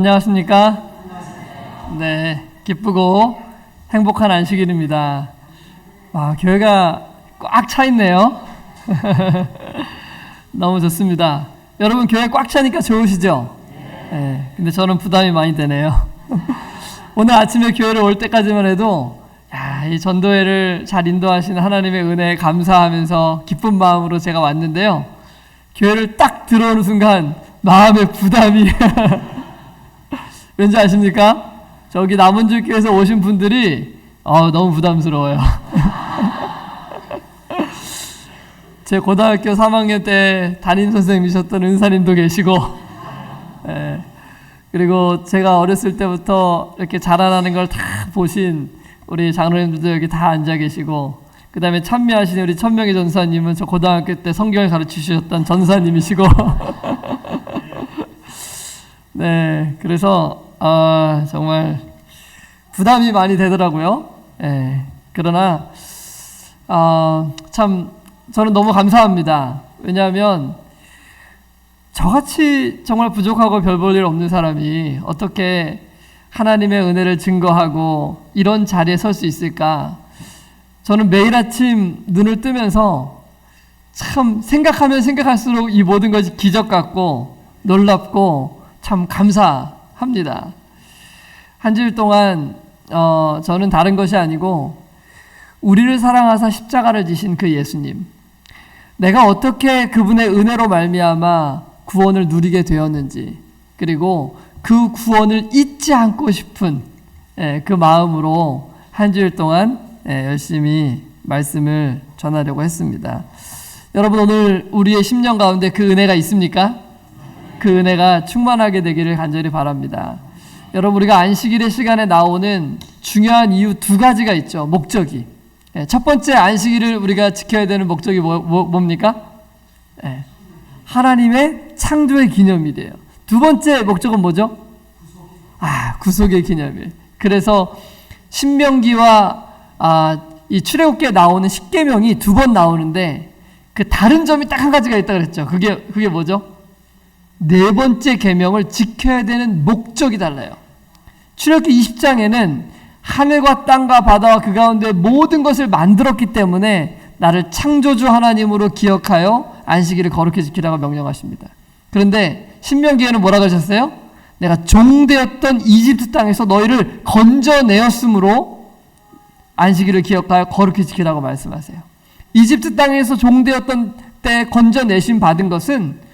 안녕하십니까? 네, 기쁘고 행복한 안식일입니다. 교회가 꽉 차 있네요. 너무 좋습니다. 여러분 교회 꽉 차니까 좋으시죠? 네, 근데 저는 부담이 많이 되네요. 오늘 아침에 교회를 올 때까지만 해도 이 전도회를 잘 인도하시는 하나님의 은혜에 감사하면서 기쁜 마음으로 제가 왔는데요. 교회를 딱 들어오는 순간 마음의 부담이 왠지 아십니까? 저기 남원주교에서 오신 분들이 너무 부담스러워요. 제 고등학교 3학년 때 담임선생님이셨던 은사님도 계시고, 그리고 제가 어렸을 때부터 이렇게 자라나는 걸 다 보신 우리 장로님들도 여기 다 앉아 계시고, 그 다음에 참여하신 우리 천명희 전사님은 저 고등학교 때 성경을 가르치셨던 전사님이시고 네, 그래서 정말 부담이 많이 되더라고요. 그러나 참 저는 너무 감사합니다. 왜냐하면 저같이 정말 부족하고 별 볼 일 없는 사람이 어떻게 하나님의 은혜를 증거하고 이런 자리에 설 수 있을까? 저는 매일 아침 눈을 뜨면서 참 생각하면 생각할수록 이 모든 것이 기적 같고 놀랍고 참 감사합니다. 한 주일 동안 저는 다른 것이 아니고 우리를 사랑하사 십자가를 지신 그 예수님, 내가 어떻게 그분의 은혜로 말미암아 구원을 누리게 되었는지, 그리고 그 구원을 잊지 않고 싶은 그 마음으로 한 주일 동안 열심히 말씀을 전하려고 했습니다. 여러분, 오늘 우리의 심령 가운데 그 은혜가 있습니까? 그 은혜가 충만하게 되기를 간절히 바랍니다. 여러분, 우리가 안식일의 시간에 나오는 중요한 이유 두 가지가 있죠. 목적이. 첫 번째, 안식일을 우리가 지켜야 되는 목적이 뭡니까? 하나님의 창조의 기념일이에요. 두 번째 목적은 뭐죠? 구속의 기념일. 그래서 신명기와 이 출애굽기에 나오는 십계명이 두 번 나오는데 그 다른 점이 딱 한 가지가 있다고 그랬죠. 그게 뭐죠? 네 번째 계명을 지켜야 되는 목적이 달라요. 출애굽기 20장에는 하늘과 땅과 바다와 그 가운데 모든 것을 만들었기 때문에 나를 창조주 하나님으로 기억하여 안식일을 거룩히 지키라고 명령하십니다. 그런데 신명기에는 뭐라고 하셨어요? 내가 종되었던 이집트 땅에서 너희를 건져내었으므로 안식일을 기억하여 거룩히 지키라고 말씀하세요. 이집트 땅에서 종되었던 때 건져내심 받은 것은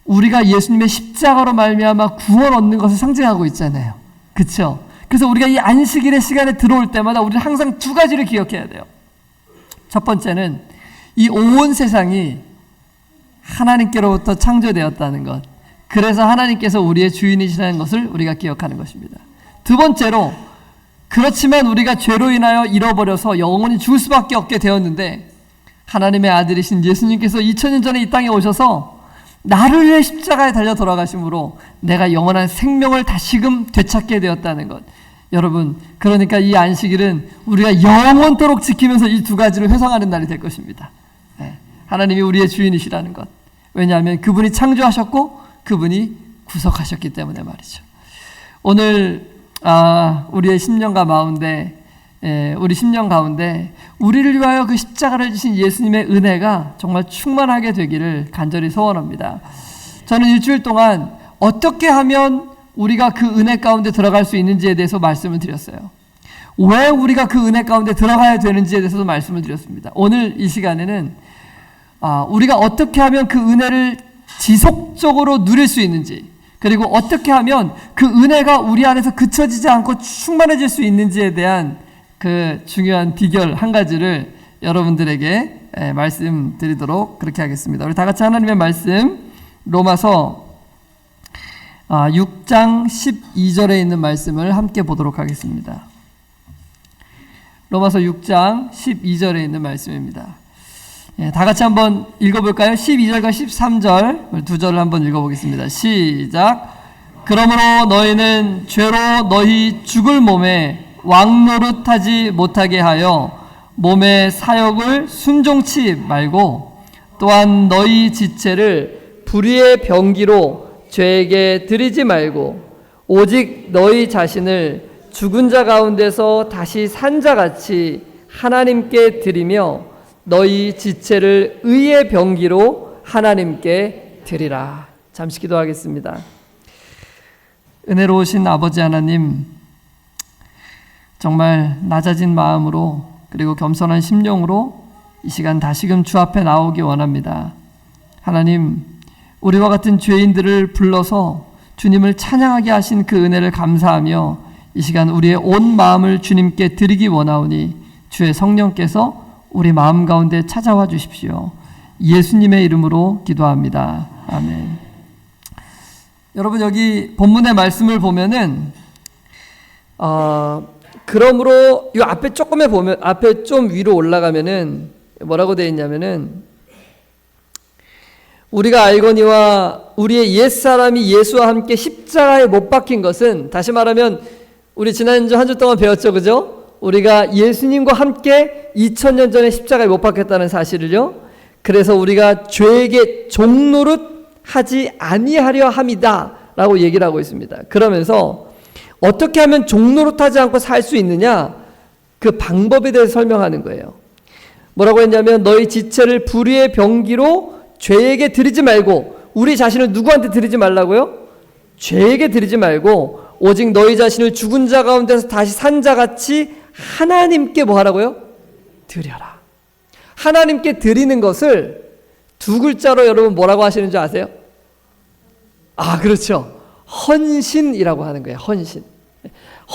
우리가 예수님의 십자가로 말미암아 구원 얻는 것을 상징하고 있잖아요. 그렇죠? 그래서 우리가 이 안식일의 시간에 들어올 때마다 우리는 항상 두 가지를 기억해야 돼요. 첫 번째는 이 온 세상이 하나님께로부터 창조되었다는 것, 그래서 하나님께서 우리의 주인이시라는 것을 우리가 기억하는 것입니다. 두 번째로, 그렇지만 우리가 죄로 인하여 잃어버려서 영원히 죽을 수밖에 없게 되었는데 하나님의 아들이신 예수님께서 2000년 전에 이 땅에 오셔서 나를 위해 십자가에 달려 돌아가심으로 내가 영원한 생명을 다시금 되찾게 되었다는 것. 여러분, 그러니까 이 안식일은 우리가 영원토록 지키면서 이 두 가지를 회상하는 날이 될 것입니다. 하나님이 우리의 주인이시라는 것. 왜냐하면 그분이 창조하셨고 그분이 구속하셨기 때문에 말이죠. 오늘 우리의 심령과 마음에 우리 심령 가운데 우리를 위하여 그 십자가를 지신 예수님의 은혜가 정말 충만하게 되기를 간절히 소원합니다. 저는 일주일 동안 어떻게 하면 우리가 그 은혜 가운데 들어갈 수 있는지에 대해서 말씀을 드렸어요. 왜 우리가 그 은혜 가운데 들어가야 되는지에 대해서도 말씀을 드렸습니다. 오늘 이 시간에는 우리가 어떻게 하면 그 은혜를 지속적으로 누릴 수 있는지, 그리고 어떻게 하면 그 은혜가 우리 안에서 그쳐지지 않고 충만해질 수 있는지에 대한 그 중요한 비결 한 가지를 여러분들에게 말씀드리도록 그렇게 하겠습니다. 우리 다 같이 하나님의 말씀, 로마서 6장 12절에 있는 말씀을 함께 보도록 하겠습니다. 로마서 6장 12절에 있는 말씀입니다. 다 같이 한번 읽어볼까요? 12절과 13절 두 절을 한번 읽어보겠습니다. 시작. 그러므로 너희는 죄로 너희 죽을 몸에 왕노릇하지 못하게 하여 몸의 사욕을 순종치 말고, 또한 너희 지체를 불의의 병기로 죄에게 드리지 말고 오직 너희 자신을 죽은 자 가운데서 다시 산 자같이 하나님께 드리며 너희 지체를 의의 병기로 하나님께 드리라. 잠시 기도하겠습니다. 은혜로우신 아버지 하나님, 정말 낮아진 마음으로 그리고 겸손한 심령으로 이 시간 다시금 주 앞에 나오기 원합니다. 하나님, 우리와 같은 죄인들을 불러서 주님을 찬양하게 하신 그 은혜를 감사하며 이 시간 우리의 온 마음을 주님께 드리기 원하오니 주의 성령께서 우리 마음 가운데 찾아와 주십시오. 예수님의 이름으로 기도합니다. 아멘. 여러분, 여기 본문의 말씀을 보면은 그러므로 이 앞에 조금에 보면, 앞에 좀 위로 올라가면은 뭐라고 되어 있냐면은, 우리가 알거니와 우리의 옛사람이 예수와 함께 십자가에 못 박힌 것은, 다시 말하면 우리 지난주 한 주 동안 배웠죠, 그죠? 우리가 예수님과 함께 2000년 전에 십자가에 못 박혔다는 사실을요. 그래서 우리가 죄에게 종노릇하지 아니하려 함이다 라고 얘기를 하고 있습니다. 그러면서 어떻게 하면 종노릇하지 않고 살 수 있느냐, 그 방법에 대해서 설명하는 거예요. 뭐라고 했냐면, 너희 지체를 불의의 병기로 죄에게 드리지 말고, 우리 자신을 누구한테 드리지 말라고요? 죄에게 드리지 말고 오직 너희 자신을 죽은 자 가운데서 다시 산 자같이 하나님께 뭐 하라고요? 드려라. 하나님께 드리는 것을 두 글자로 여러분 뭐라고 하시는 줄 아세요? 그렇죠. 헌신이라고 하는 거예요. 헌신.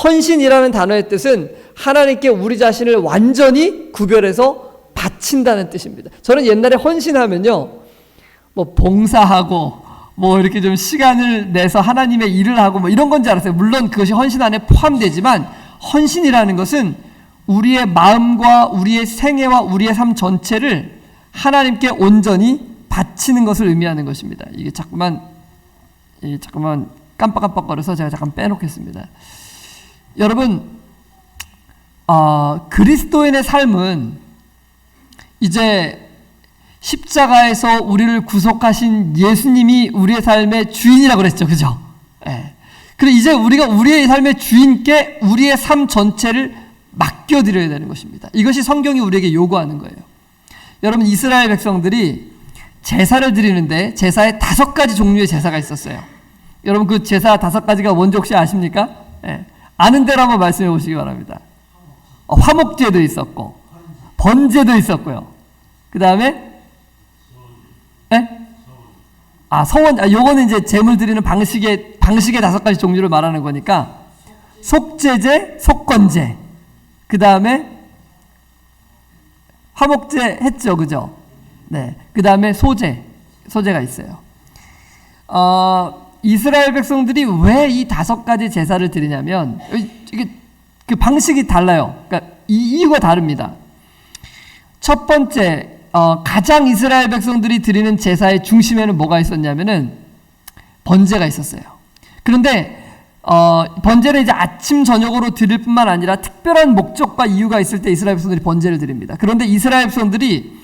헌신이라는 단어의 뜻은 하나님께 우리 자신을 완전히 구별해서 바친다는 뜻입니다. 저는 옛날에 헌신하면요, 뭐 봉사하고 뭐 이렇게 좀 시간을 내서 하나님의 일을 하고 뭐 이런 건 줄 알았어요. 물론 그것이 헌신 안에 포함되지만, 헌신이라는 것은 우리의 마음과 우리의 생애와 우리의 삶 전체를 하나님께 온전히 바치는 것을 의미하는 것입니다. 이게 자꾸만 깜빡깜빡거려서 제가 잠깐 빼놓겠습니다. 여러분, 그리스도인의 삶은 이제 십자가에서 우리를 구속하신 예수님이 우리의 삶의 주인이라고 그랬죠, 그죠? 예. 그리고 이제 우리가 우리의 삶의 주인께 우리의 삶 전체를 맡겨드려야 되는 것입니다. 이것이 성경이 우리에게 요구하는 거예요. 여러분, 이스라엘 백성들이 제사를 드리는데 제사에 5가지 종류의 제사가 있었어요. 여러분, 그 제사 5가지가 뭔지 혹시 아십니까? 예. 아는 대로 한번 말씀해 보시기 바랍니다. 화목제도 있었고, 번제도 있었고요. 그 다음에 성원, 요거는 이제 제물 드리는 방식의 5가지 종류를 말하는 거니까, 속제제, 속건제, 그 다음에 화목제 했죠, 그죠? 네. 그 다음에 소제가 있어요. 이스라엘 백성들이 왜 이 5가지 제사를 드리냐면, 이게 그 방식이 달라요. 그러니까 이유가 다릅니다. 첫 번째, 가장 이스라엘 백성들이 드리는 제사의 중심에는 뭐가 있었냐면은 번제가 있었어요. 그런데 번제를 이제 아침 저녁으로 드릴 뿐만 아니라 특별한 목적과 이유가 있을 때 이스라엘 백성들이 번제를 드립니다. 그런데 이스라엘 백성들이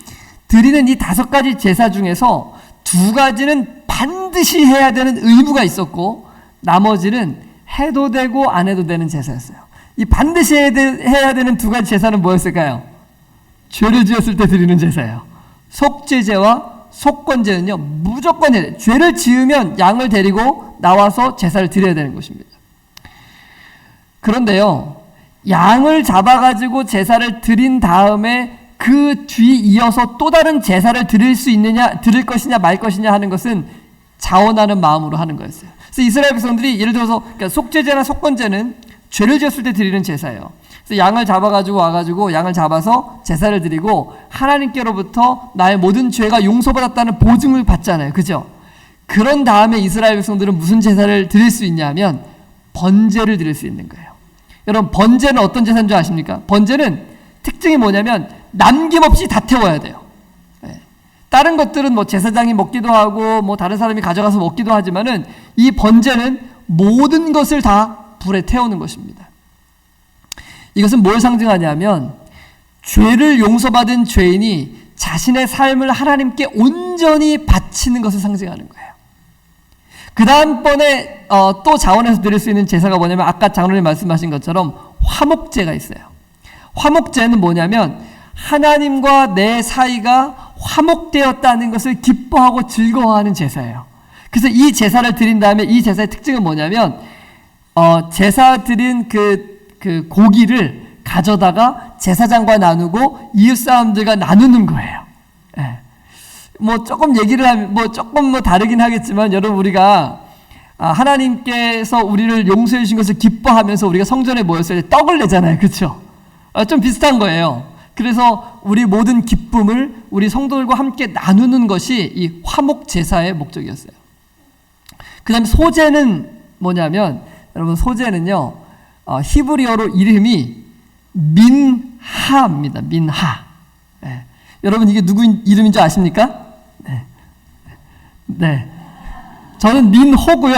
드리는 이 5가지 제사 중에서 2가지는 반드시 해야 되는 의무가 있었고, 나머지는 해도 되고 안 해도 되는 제사였어요. 이 반드시 해야 되는 2가지 제사는 뭐였을까요? 죄를 지었을 때 드리는 제사예요. 속죄제와 속건제는요, 무조건 해야 돼요. 죄를 지으면 양을 데리고 나와서 제사를 드려야 되는 것입니다. 그런데요, 양을 잡아가지고 제사를 드린 다음에 그 뒤 이어서 또 다른 제사를 드릴 것이냐 말 것이냐 하는 것은 자원하는 마음으로 하는 거였어요. 그래서 이스라엘 백성들이 예를 들어서, 그러니까 속죄제나 속건제는 죄를 지었을 때 드리는 제사예요. 그래서 양을 잡아가지고 와가지고 양을 잡아서 제사를 드리고 하나님께로부터 나의 모든 죄가 용서받았다는 보증을 받잖아요, 그죠? 그런 다음에 이스라엘 백성들은 무슨 제사를 드릴 수 있냐면 번제를 드릴 수 있는 거예요. 여러분, 번제는 어떤 제사인 줄 아십니까? 번제는 특징이 뭐냐면 남김없이 다 태워야 돼요. 다른 것들은 뭐 제사장이 먹기도 하고 뭐 다른 사람이 가져가서 먹기도 하지만은 이 번제는 모든 것을 다 불에 태우는 것입니다. 이것은 뭘 상징하냐면 죄를 용서받은 죄인이 자신의 삶을 하나님께 온전히 바치는 것을 상징하는 거예요. 그 다음번에 또 자원해서 드릴 수 있는 제사가 뭐냐면 아까 장로님 말씀하신 것처럼 화목제가 있어요. 화목제는 뭐냐면 하나님과 내 사이가 화목되었다는 것을 기뻐하고 즐거워하는 제사예요. 그래서 이 제사를 드린 다음에 이 제사의 특징은 뭐냐면 제사 드린 그 고기를 가져다가 제사장과 나누고 이웃 사람들과 나누는 거예요. 예. 뭐 조금 얘기를 하면 조금 다르긴 하겠지만 여러분 우리가 하나님께서 우리를 용서해 주신 것을 기뻐하면서 우리가 성전에 모였을 때 떡을 내잖아요. 그렇죠? 좀 비슷한 거예요. 그래서 우리 모든 기쁨을 우리 성도들과 함께 나누는 것이 이 화목 제사의 목적이었어요. 그 다음에 소제는 뭐냐면 여러분 소제는요 히브리어로 이름이 민하입니다. 민하. 네. 여러분 이게 누구 이름인 줄 아십니까? 네. 네. 저는 민호고요.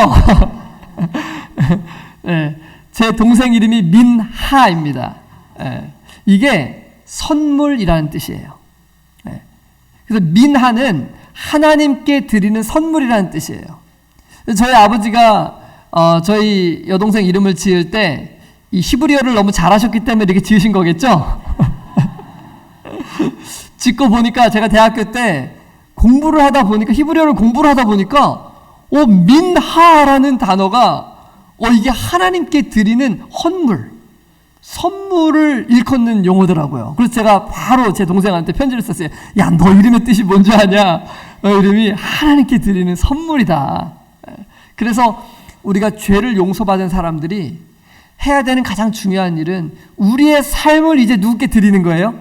네. 제 동생 이름이 민하입니다. 네. 이게 선물이라는 뜻이에요. 네. 그래서 민하는 하나님께 드리는 선물이라는 뜻이에요. 저희 아버지가 저희 여동생 이름을 지을 때 이 히브리어를 너무 잘하셨기 때문에 이렇게 지으신 거겠죠? 짓고 보니까 제가 대학교 때 공부를 하다 보니까 히브리어를 공부를 하다 보니까 민하라는 단어가 이게 하나님께 드리는 선물을 일컫는 용어더라고요. 그래서 제가 바로 제 동생한테 편지를 썼어요. 야, 너 이름의 뜻이 뭔지 아냐? 이름이 하나님께 드리는 선물이다. 그래서 우리가 죄를 용서받은 사람들이 해야 되는 가장 중요한 일은 우리의 삶을 이제 누구께 드리는 거예요?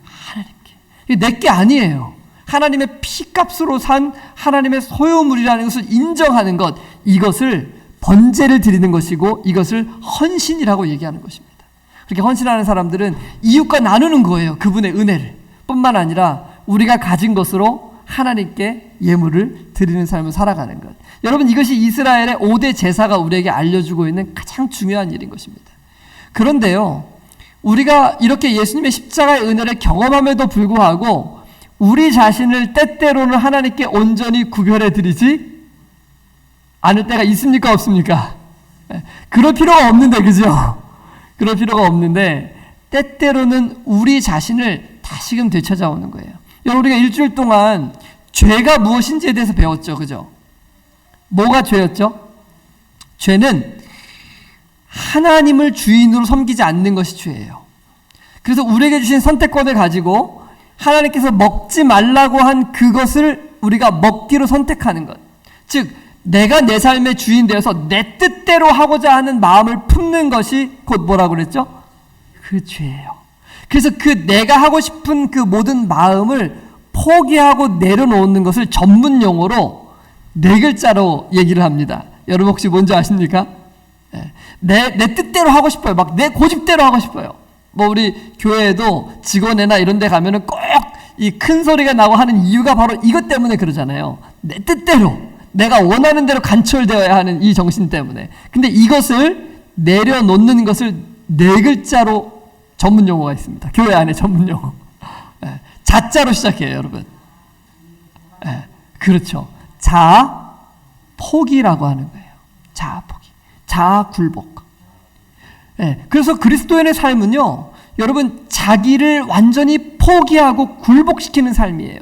하나님께. 이게 내게 아니에요. 하나님의 피값으로 산 하나님의 소유물이라는 것을 인정하는 것, 이것을 번제를 드리는 것이고 이것을 헌신이라고 얘기하는 것입니다. 그렇게 헌신하는 사람들은 이웃과 나누는 거예요. 그분의 은혜를. 뿐만 아니라 우리가 가진 것으로 하나님께 예물을 드리는 삶을 살아가는 것. 여러분 이것이 이스라엘의 5대 제사가 우리에게 알려주고 있는 가장 중요한 일인 것입니다. 그런데요, 우리가 이렇게 예수님의 십자가의 은혜를 경험함에도 불구하고 우리 자신을 때때로는 하나님께 온전히 구별해 드리지 않을 때가 있습니까? 없습니까? 그럴 필요가 없는데, 그죠? 그럴 필요가 없는데 때때로는 우리 자신을 다시금 되찾아오는 거예요. 여러분 우리가 일주일 동안 죄가 무엇인지에 대해서 배웠죠. 그죠? 뭐가 죄였죠? 죄는 하나님을 주인으로 섬기지 않는 것이 죄예요. 그래서 우리에게 주신 선택권을 가지고 하나님께서 먹지 말라고 한 그것을 우리가 먹기로 선택하는 것. 즉 내가 내 삶의 주인 되어서 내 뜻대로 하고자 하는 마음을 품는 것이 곧 뭐라고 그랬죠? 그 죄예요. 그래서 그 내가 하고 싶은 그 모든 마음을 포기하고 내려놓는 것을 전문 용어로 4글자로 얘기를 합니다. 여러분 혹시 뭔지 아십니까? 내 뜻대로 하고 싶어요. 막 내 고집대로 하고 싶어요. 뭐 우리 교회에도 직원회나 이런 데 가면은 꼭 이 큰 소리가 나고 하는 이유가 바로 이것 때문에 그러잖아요. 내 뜻대로, 내가 원하는 대로 간철되어야 하는 이 정신 때문에. 근데 이것을 내려놓는 것을 4글자로 전문 용어가 있습니다. 교회 안에 전문 용어. 자자로 시작해요, 여러분. 그렇죠. 자아 포기라고 하는 거예요. 자아 포기. 자아 굴복. 그래서 그리스도인의 삶은요, 여러분 자기를 완전히 포기하고 굴복시키는 삶이에요.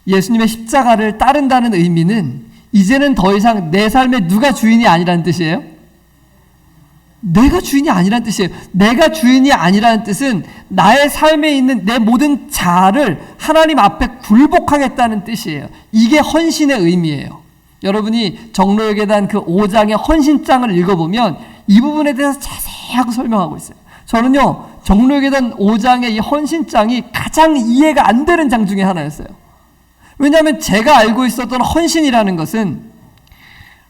예수님의 십자가를 따른다는 의미는 이제는 더 이상 내 삶의 누가 주인이 아니라는 뜻이에요. 내가 주인이 아니라는 뜻이에요. 내가 주인이 아니라는 뜻은 나의 삶에 있는 내 모든 자아를 하나님 앞에 굴복하겠다는 뜻이에요. 이게 헌신의 의미예요. 여러분이 정로회계단 그 5장의 헌신장을 읽어보면 이 부분에 대해서 자세하게 설명하고 있어요. 저는요, 정로회계단 5장의 이 헌신장이 가장 이해가 안 되는 장 중에 하나였어요. 왜냐하면 제가 알고 있었던 헌신이라는 것은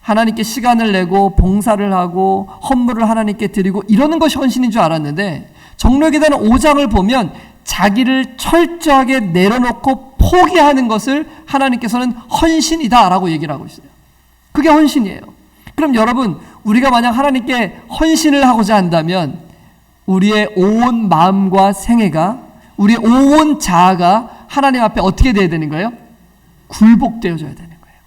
하나님께 시간을 내고 봉사를 하고 헌물을 하나님께 드리고 이러는 것이 헌신인 줄 알았는데 정로회계단 5장을 보면 자기를 철저하게 내려놓고 포기하는 것을 하나님께서는 헌신이다라고 얘기를 하고 있어요. 그게 헌신이에요. 그럼 여러분, 우리가 만약 하나님께 헌신을 하고자 한다면 우리의 온 마음과 생애가, 우리의 온 자아가 하나님 앞에 어떻게 되어야 되는 거예요? 굴복되어져야 되는 거예요.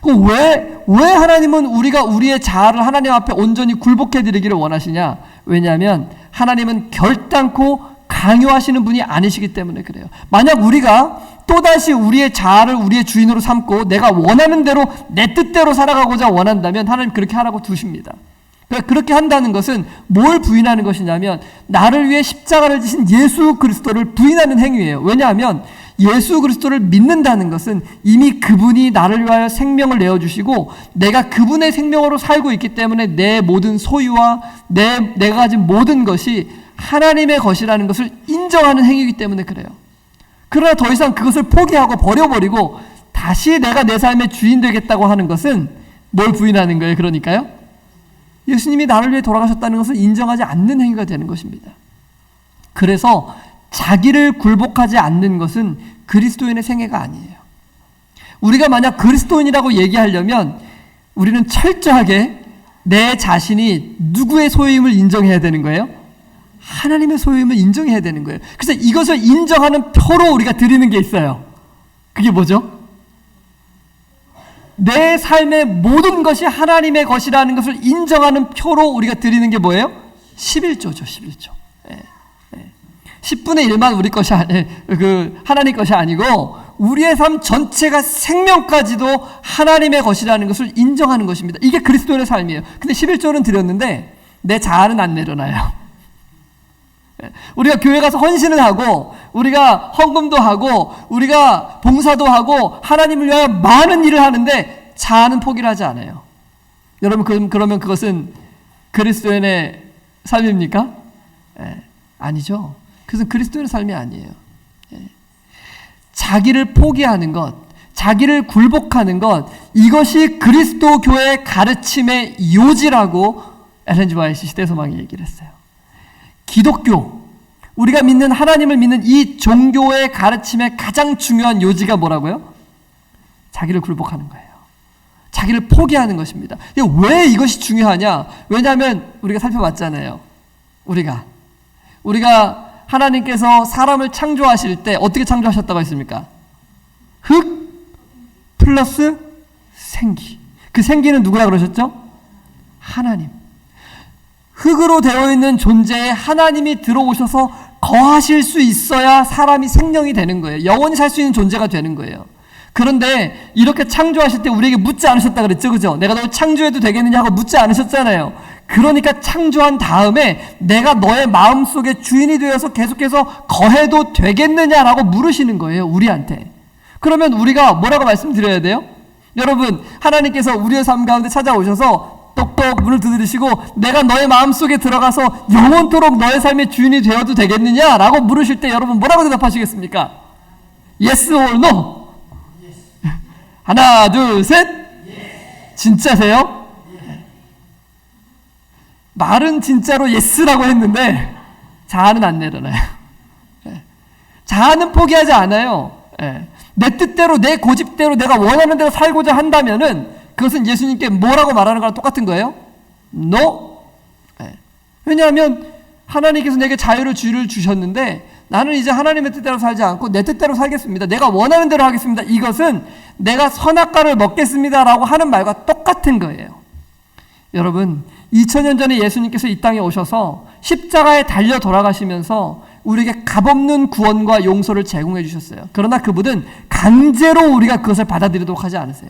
왜 하나님은 우리가 우리의 자아를 하나님 앞에 온전히 굴복해 드리기를 원하시냐? 왜냐하면 하나님은 결단코 강요하시는 분이 아니시기 때문에 그래요. 만약 우리가 또다시 우리의 자아를 우리의 주인으로 삼고 내가 원하는 대로 내 뜻대로 살아가고자 원한다면 하나님 그렇게 하라고 두십니다. 그렇게 한다는 것은 뭘 부인하는 것이냐면 나를 위해 십자가를 지신 예수 그리스도를 부인하는 행위예요. 왜냐하면 예수 그리스도를 믿는다는 것은 이미 그분이 나를 위하여 생명을 내어주시고 내가 그분의 생명으로 살고 있기 때문에 내 모든 소유와 내가 가진 모든 것이 하나님의 것이라는 것을 인정하는 행위이기 때문에 그래요. 그러나 더 이상 그것을 포기하고 버려버리고 다시 내가 내 삶의 주인 되겠다고 하는 것은 뭘 부인하는 거예요? 그러니까요, 예수님이 나를 위해 돌아가셨다는 것을 인정하지 않는 행위가 되는 것입니다. 그래서 자기를 굴복하지 않는 것은 그리스도인의 생애가 아니에요. 우리가 만약 그리스도인이라고 얘기하려면 우리는 철저하게 내 자신이 누구의 소유임을 인정해야 되는 거예요? 하나님의 소유임을 인정해야 되는 거예요. 그래서 이것을 인정하는 표로 우리가 드리는 게 있어요. 그게 뭐죠? 내 삶의 모든 것이 하나님의 것이라는 것을 인정하는 표로 우리가 드리는 게 뭐예요? 11조죠. 11조. 10분의 1만 우리 것이 하나님 것이 아니고 우리의 삶 전체가 생명까지도 하나님의 것이라는 것을 인정하는 것입니다. 이게 그리스도인의 삶이에요. 근데 11조는 드렸는데 내 자아는 안 내려놔요. 우리가 교회 가서 헌신을 하고 우리가 헌금도 하고 우리가 봉사도 하고 하나님을 위하여 많은 일을 하는데 자아는 포기를 하지 않아요. 여러분 그러면 그것은 그리스도인의 삶입니까? 아니죠. 그것은 그리스도인의 삶이 아니에요. 자기를 포기하는 것, 자기를 굴복하는 것, 이것이 그리스도 교회의 가르침의 요지라고 엘렌 G. 화이트 시대소망이 얘기를 했어요. 기독교, 우리가 믿는 하나님을 믿는 이 종교의 가르침의 가장 중요한 요지가 뭐라고요? 자기를 굴복하는 거예요. 자기를 포기하는 것입니다. 왜 이것이 중요하냐? 왜냐하면 우리가 살펴봤잖아요. 우리가 하나님께서 사람을 창조하실 때 어떻게 창조하셨다고 했습니까? 흙 플러스 생기. 그 생기는 누구라 그러셨죠? 하나님. 흙으로 되어 있는 존재에 하나님이 들어오셔서 거하실 수 있어야 사람이 생명이 되는 거예요. 영원히 살 수 있는 존재가 되는 거예요. 그런데 이렇게 창조하실 때 우리에게 묻지 않으셨다 그랬죠, 그죠? 내가 널 창조해도 되겠느냐 하고 묻지 않으셨잖아요. 그러니까 창조한 다음에 내가 너의 마음속에 주인이 되어서 계속해서 거해도 되겠느냐라고 물으시는 거예요, 우리한테. 그러면 우리가 뭐라고 말씀드려야 돼요? 여러분, 하나님께서 우리의 삶 가운데 찾아오셔서 똑똑 문을 두드리시고 내가 너의 마음속에 들어가서 영원토록 너의 삶의 주인이 되어도 되겠느냐라고 물으실 때 여러분 뭐라고 대답하시겠습니까? Yes or no? 하나, 둘, 셋. 진짜세요? 말은 진짜로 예스라고 했는데 자아는 안 내려놔요. 자아는 포기하지 않아요. 내 뜻대로 내 고집대로 내가 원하는 대로 살고자 한다면은 그것은 예수님께 뭐라고 말하는 거랑 똑같은 거예요? No. 왜냐하면 하나님께서 내게 자유를 주셨는데 나는 이제 하나님의 뜻대로 살지 않고 내 뜻대로 살겠습니다. 내가 원하는 대로 하겠습니다. 이것은 내가 선악과를 먹겠습니다라고 하는 말과 똑같은 거예요. 여러분, 2000년 전에 예수님께서 이 땅에 오셔서 십자가에 달려 돌아가시면서 우리에게 값없는 구원과 용서를 제공해 주셨어요. 그러나 그분은 강제로 우리가 그것을 받아들이도록 하지 않으세요.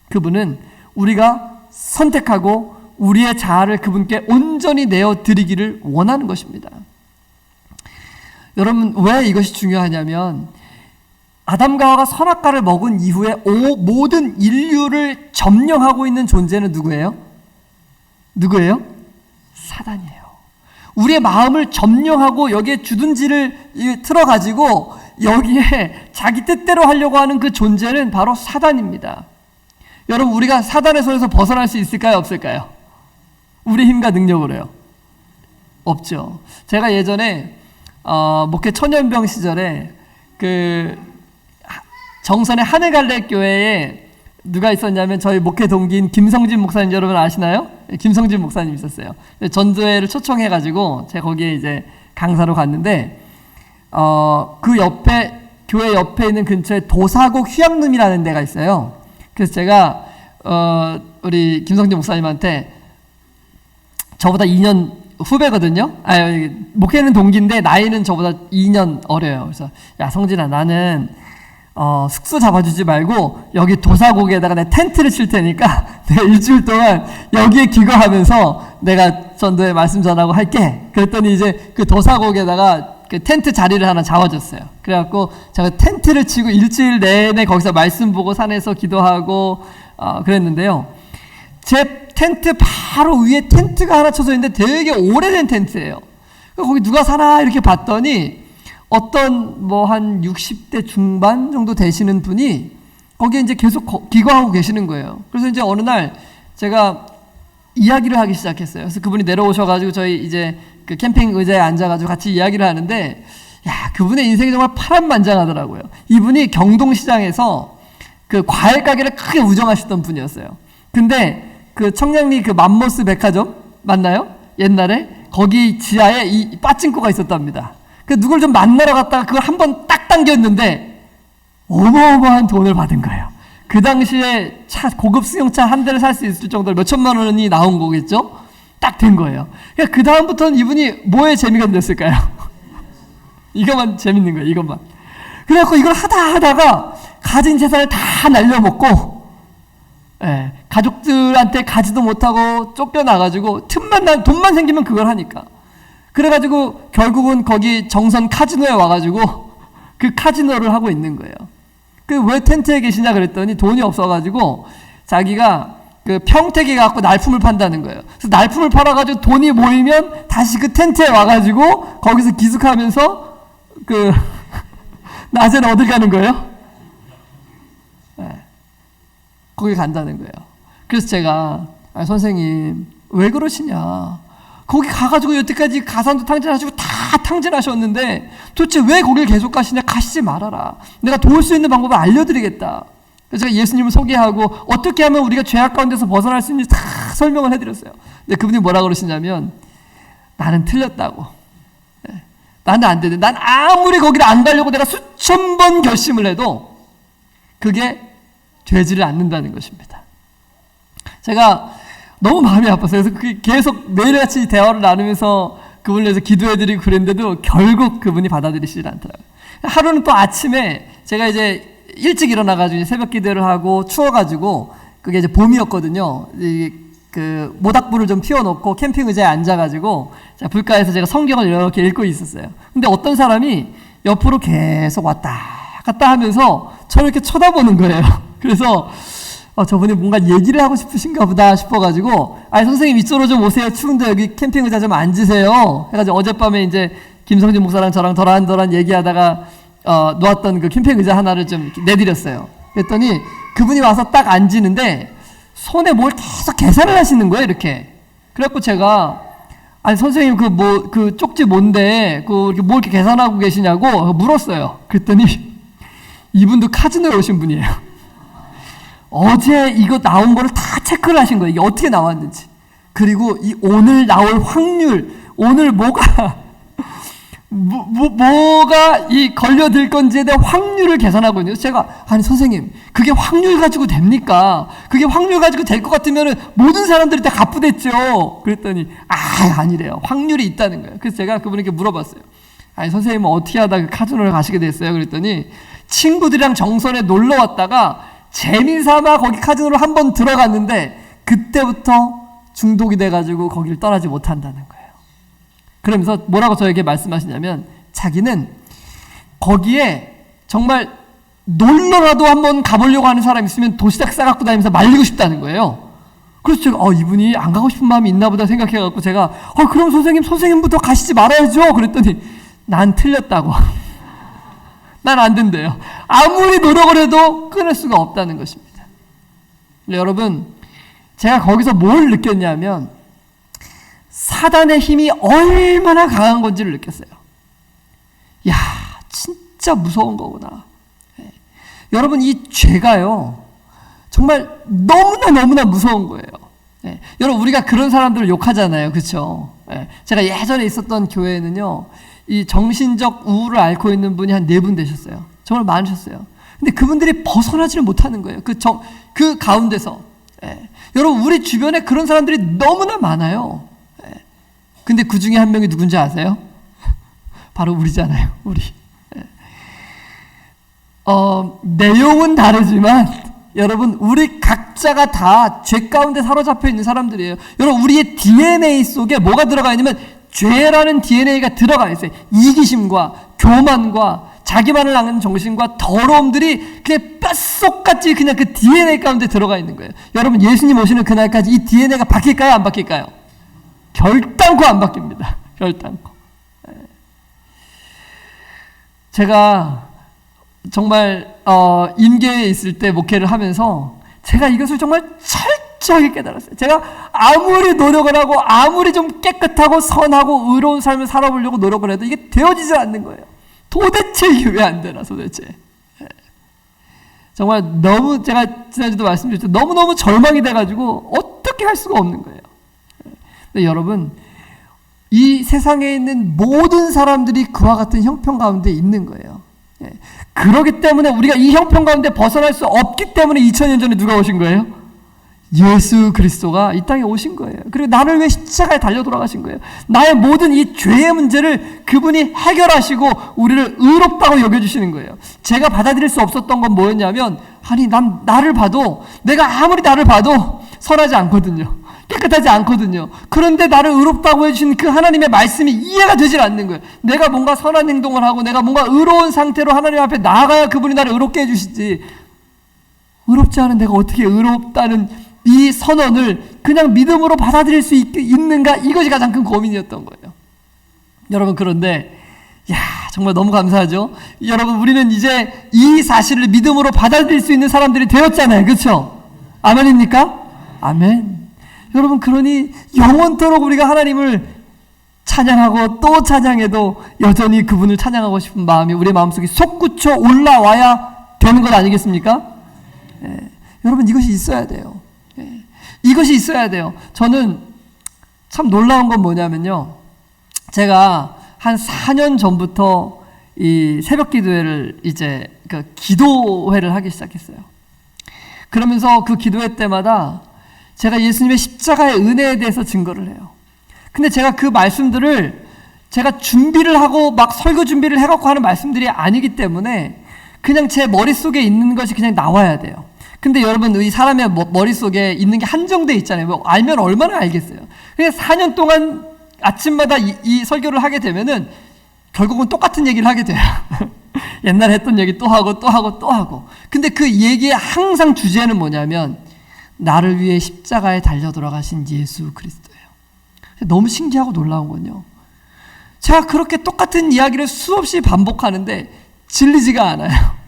그분은 우리가 선택하고 우리의 자아를 그분께 온전히 내어드리기를 원하는 것입니다. 여러분, 왜 이것이 중요하냐면 아담과 하와가 선악과를 먹은 이후에 모든 인류를 점령하고 있는 존재는 누구예요? 누구예요? 사단이에요. 우리의 마음을 점령하고 여기에 주둔지를 틀어가지고 여기에 자기 뜻대로 하려고 하는 그 존재는 바로 사단입니다. 여러분, 우리가 사단의 손에서 벗어날 수 있을까요? 없을까요? 우리 힘과 능력으로요? 없죠. 제가 예전에 목회 천연병 시절에 그 정선의 하늘갈래교회에 누가 있었냐면 저희 목회 동기인 김성진 목사님, 여러분 아시나요? 김성진 목사님 있었어요. 전도회를 초청해가지고 제가 거기에 이제 강사로 갔는데 그 옆에 교회 옆에 있는 근처에 도사국 휴양림이라는 데가 있어요. 그래서 제가 우리 김성진 목사님한테 저보다 2년 후배거든요. 목회는 동기인데 나이는 저보다 2년 어려요. 그래서 야 성진아, 나는 숙소 잡아주지 말고 여기 도사고개에다가 내가 텐트를 칠 테니까 내가 일주일 동안 여기에 기거하면서 내가 전도에 말씀 전하고 할게. 그랬더니 이제 그 도사고개에다가 그 텐트 자리를 하나 잡아줬어요. 그래갖고 제가 텐트를 치고 일주일 내내 거기서 말씀 보고 산에서 기도하고 그랬는데요. 제 텐트 바로 위에 텐트가 하나 쳐져 있는데 되게 오래된 텐트예요. 거기 누가 사나 이렇게 봤더니 어떤 뭐 한 60대 중반 정도 되시는 분이 거기에 이제 계속 기거하고 계시는 거예요. 그래서 이제 어느 날 제가 이야기를 하기 시작했어요. 그래서 그분이 내려오셔가지고 저희 이제 그 캠핑 의자에 앉아가지고 같이 이야기를 하는데, 야, 그분의 인생이 정말 파란만장하더라고요. 이분이 경동시장에서 그 과일 가게를 크게 운영하셨던 분이었어요. 근데 그 청량리 그 맘모스 백화점 맞나요? 옛날에 거기 지하에 이 빠찡코가 있었답니다. 그 누굴 좀 만나러 갔다가 그걸 한번 딱 당겼는데 어마어마한 돈을 받은 거예요. 그 당시에 고급 승용차 한 대를 살 수 있을 정도로 몇 천만 원이 나온 거겠죠? 딱 된 거예요. 그러니까 그 다음부터는 이분이 뭐에 재미가 됐을까요? 이것만 재밌는 거예요. 이것만. 그래갖고 이걸 하다가 가진 재산을 다 날려먹고, 가족들한테 가지도 못하고 쫓겨나가지고 돈만 생기면 그걸 하니까. 그래가지고 결국은 거기 정선 카지노에 와가지고 그 카지노를 하고 있는 거예요. 그 왜 텐트에 계시냐 그랬더니 돈이 없어가지고 자기가 그 평택에 가서 날품을 판다는 거예요. 그래서 날품을 팔아가지고 돈이 모이면 다시 그 텐트에 와가지고 거기서 기숙하면서 그 낮에는 어딜 가는 거예요? 거기 간다는 거예요. 그래서 제가 선생님 왜 그러시냐? 거기 가가지고 여태까지 가산도 탕진하시고 다 탕진하셨는데 도대체 왜 거길 계속 가시냐? 가시지 말아라. 내가 도울 수 있는 방법을 알려드리겠다. 그래서 제가 예수님을 소개하고 어떻게 하면 우리가 죄악 가운데서 벗어날 수 있는지 다 설명을 해드렸어요. 근데 그분이 뭐라 그러시냐면 나는 틀렸다고. 나는 안 되는데 난 아무리 거기를 안 가려고 내가 수천 번 결심을 해도 그게 되지를 않는다는 것입니다. 제가 너무 마음이 아팠어요. 그래서 계속 매일같이 대화를 나누면서 그분을 위해서 기도해드리고 그랬는데도 결국 그분이 받아들이시질 않더라고요. 하루는 또 아침에 제가 이제 일찍 일어나가지고 새벽 기도를 하고 추워가지고 그게 이제 봄이었거든요. 그 모닥불을 좀 피워놓고 캠핑 의자에 앉아가지고 불가에서 제가 성경을 이렇게 읽고 있었어요. 근데 어떤 사람이 옆으로 계속 왔다 갔다 하면서 저를 이렇게 쳐다보는 거예요. 그래서 저분이 뭔가 얘기를 하고 싶으신가 보다 싶어가지고 선생님 이쪽으로 좀 오세요. 추운데 여기 캠핑 의자 좀 앉으세요. 해가지고 어젯밤에 이제 김성진 목사랑 저랑 도란도란 얘기하다가 놓았던 그 캠핑 의자 하나를 좀 내드렸어요. 그랬더니 그분이 와서 딱 앉으는데 손에 뭘 계속 계산을 하시는 거예요. 이렇게. 그래갖고 제가 선생님 그 쪽지 뭔데 뭘 이렇게 계산하고 계시냐고 물었어요. 그랬더니 이분도 카지노에 오신 분이에요. 어제 이거 나온 거를 다 체크를 하신 거예요. 이게 어떻게 나왔는지. 그리고 이 오늘 나올 확률, 오늘 뭐가 이 걸려들 건지에 대한 확률을 계산하고 있는데 제가 선생님 그게 확률 가지고 됩니까? 그게 확률 가지고 될 것 같으면 모든 사람들이 다 갚으댔죠. 그랬더니 아니래요. 확률이 있다는 거예요. 그래서 제가 그분에게 물어봤어요. 선생님은 어떻게 하다가 카지노를 가시게 됐어요? 그랬더니 친구들이랑 정선에 놀러 왔다가 재미삼아 거기 카지노를 한번 들어갔는데 그때부터 중독이 돼가지고 거기를 떠나지 못한다는 거예요. 그러면서 뭐라고 저에게 말씀하시냐면 자기는 거기에 정말 놀러라도 한번 가보려고 하는 사람이 있으면 도시락 싸갖고 다니면서 말리고 싶다는 거예요. 그래서 제가 이분이 안 가고 싶은 마음이 있나 보다 생각해갖고 제가 그럼 선생님부터 가시지 말아야죠. 그랬더니 난 틀렸다고. 난 안 된대요. 아무리 노력을 해도 끊을 수가 없다는 것입니다. 여러분, 제가 거기서 뭘 느꼈냐면 사단의 힘이 얼마나 강한 건지를 느꼈어요. 야, 진짜 무서운 거구나. 여러분, 이 죄가요 정말 너무나 무서운 거예요. 여러분, 우리가 그런 사람들을 욕하잖아요. 그렇죠? 제가 예전에 있었던 교회에는요 이 정신적 우울을 앓고 있는 분이 한 4분 되셨어요. 정말 많으셨어요. 근데 그분들이 벗어나지를 못하는 거예요. 그 가운데서. 여러분, 우리 주변에 그런 사람들이 너무나 많아요. 근데 그 중에 한 명이 누군지 아세요? 바로 우리잖아요. 우리. 내용은 다르지만 여러분, 우리 각자가 다 죄 가운데 사로잡혀 있는 사람들이에요. 여러분, 우리의 DNA 속에 뭐가 들어가 있냐면 죄라는 DNA가 들어가 있어요. 이기심과 교만과 자기만을 아는 정신과 더러움들이 그냥 뼛속같이 그냥 그 DNA 가운데 들어가 있는 거예요. 여러분, 예수님 오시는 그날까지 이 DNA가 바뀔까요? 안 바뀔까요? 결단코 안 바뀝니다. 결단코. 제가 정말 임계에 있을 때 목회를 하면서 제가 이것을 정말 철저하게 깨달았어요. 제가 아무리 노력을 하고 아무리 좀 깨끗하고 선하고 의로운 삶을 살아보려고 노력을 해도 이게 되어지지 않는 거예요. 도대체 이게 왜 안 되나 도대체. 정말 너무, 제가 지난주도 말씀드렸죠. 너무너무 절망이 돼가지고 어떻게 할 수가 없는 거예요. 근데 여러분, 이 세상에 있는 모든 사람들이 그와 같은 형편 가운데 있는 거예요. 그렇기 때문에 우리가 이 형편 가운데 벗어날 수 없기 때문에 2000년 전에 누가 오신 거예요? 예수 그리스도가 이 땅에 오신 거예요. 그리고 나를 위해 십자가에 달려 돌아가신 거예요. 나의 모든 이 죄의 문제를 그분이 해결하시고 우리를 의롭다고 여겨주시는 거예요. 제가 받아들일 수 없었던 건 뭐였냐면, 아니 나를 봐도, 내가 아무리 나를 봐도 선하지 않거든요. 깨끗하지 않거든요. 그런데 나를 의롭다고 해주신 그 하나님의 말씀이 이해가 되질 않는 거예요. 내가 뭔가 선한 행동을 하고 내가 뭔가 의로운 상태로 하나님 앞에 나아가야 그분이 나를 의롭게 해주시지, 의롭지 않은 내가 어떻게 의롭다는 이 선언을 그냥 믿음으로 받아들일 수 있는가, 이것이 가장 큰 고민이었던 거예요. 여러분, 그런데 정말 너무 감사하죠. 여러분, 우리는 이제 이 사실을 믿음으로 받아들일 수 있는 사람들이 되었잖아요. 그렇죠? 아멘입니까? 아멘. 여러분, 그러니 영원토록 우리가 하나님을 찬양하고 또 찬양해도 여전히 그분을 찬양하고 싶은 마음이 우리 마음속에 솟구쳐 올라와야 되는 것 아니겠습니까? 여러분, 이것이 있어야 돼요. 이것이 있어야 돼요. 저는 참 놀라운 건 뭐냐면요, 제가 한 4년 전부터 이 새벽 기도회를 이제 기도회를 하기 시작했어요. 그러면서 그 기도회 때마다 제가 예수님의 십자가의 은혜에 대해서 증거를 해요. 근데 제가 그 말씀들을 제가 준비를 하고 막 설교 준비를 해갖고 하는 말씀들이 아니기 때문에 그냥 제 머릿속에 있는 것이 그냥 나와야 돼요. 근데 여러분, 이 사람의 머릿속에 있는 게 한정돼 있잖아요. 뭐 알면 얼마나 알겠어요. 그래서 4년 동안 아침마다 이 설교를 하게 되면은 결국은 똑같은 얘기를 하게 돼요. 옛날에 했던 얘기 또 하고 또 하고 또 하고. 근데 그 얘기의 항상 주제는 뭐냐면 나를 위해 십자가에 달려 돌아가신 예수 그리스도예요. 너무 신기하고 놀라운 건요, 제가 그렇게 똑같은 이야기를 수없이 반복하는데 질리지가 않아요.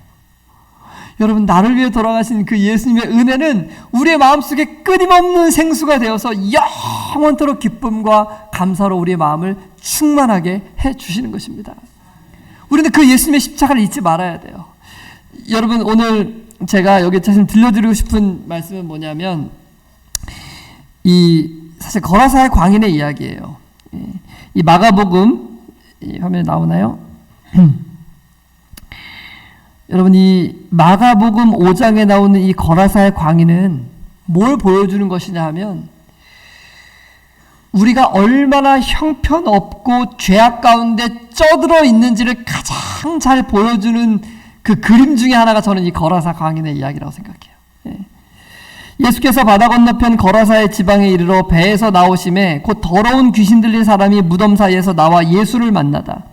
여러분, 나를 위해 돌아가신 그 예수님의 은혜는 우리의 마음속에 끊임없는 생수가 되어서 영원토록 기쁨과 감사로 우리의 마음을 충만하게 해주시는 것입니다. 우리는 그 예수님의 십자가를 잊지 말아야 돼요. 여러분, 오늘 제가 여기 사실 들려드리고 싶은 말씀은 뭐냐면, 사실 거라사의 광인의 이야기예요. 이 마가복음, 화면에 나오나요? 여러분, 이 마가복음 5장에 나오는 이 거라사의 광인은 뭘 보여주는 것이냐 하면, 우리가 얼마나 형편없고 죄악 가운데 쩌들어 있는지를 가장 잘 보여주는 그 그림 중에 하나가 저는 이 거라사 광인의 이야기라고 생각해요. 예수께서 바다 건너편 거라사의 지방에 이르러 배에서 나오심에 곧 더러운 귀신 들린 사람이 무덤 사이에서 나와 예수를 만나다.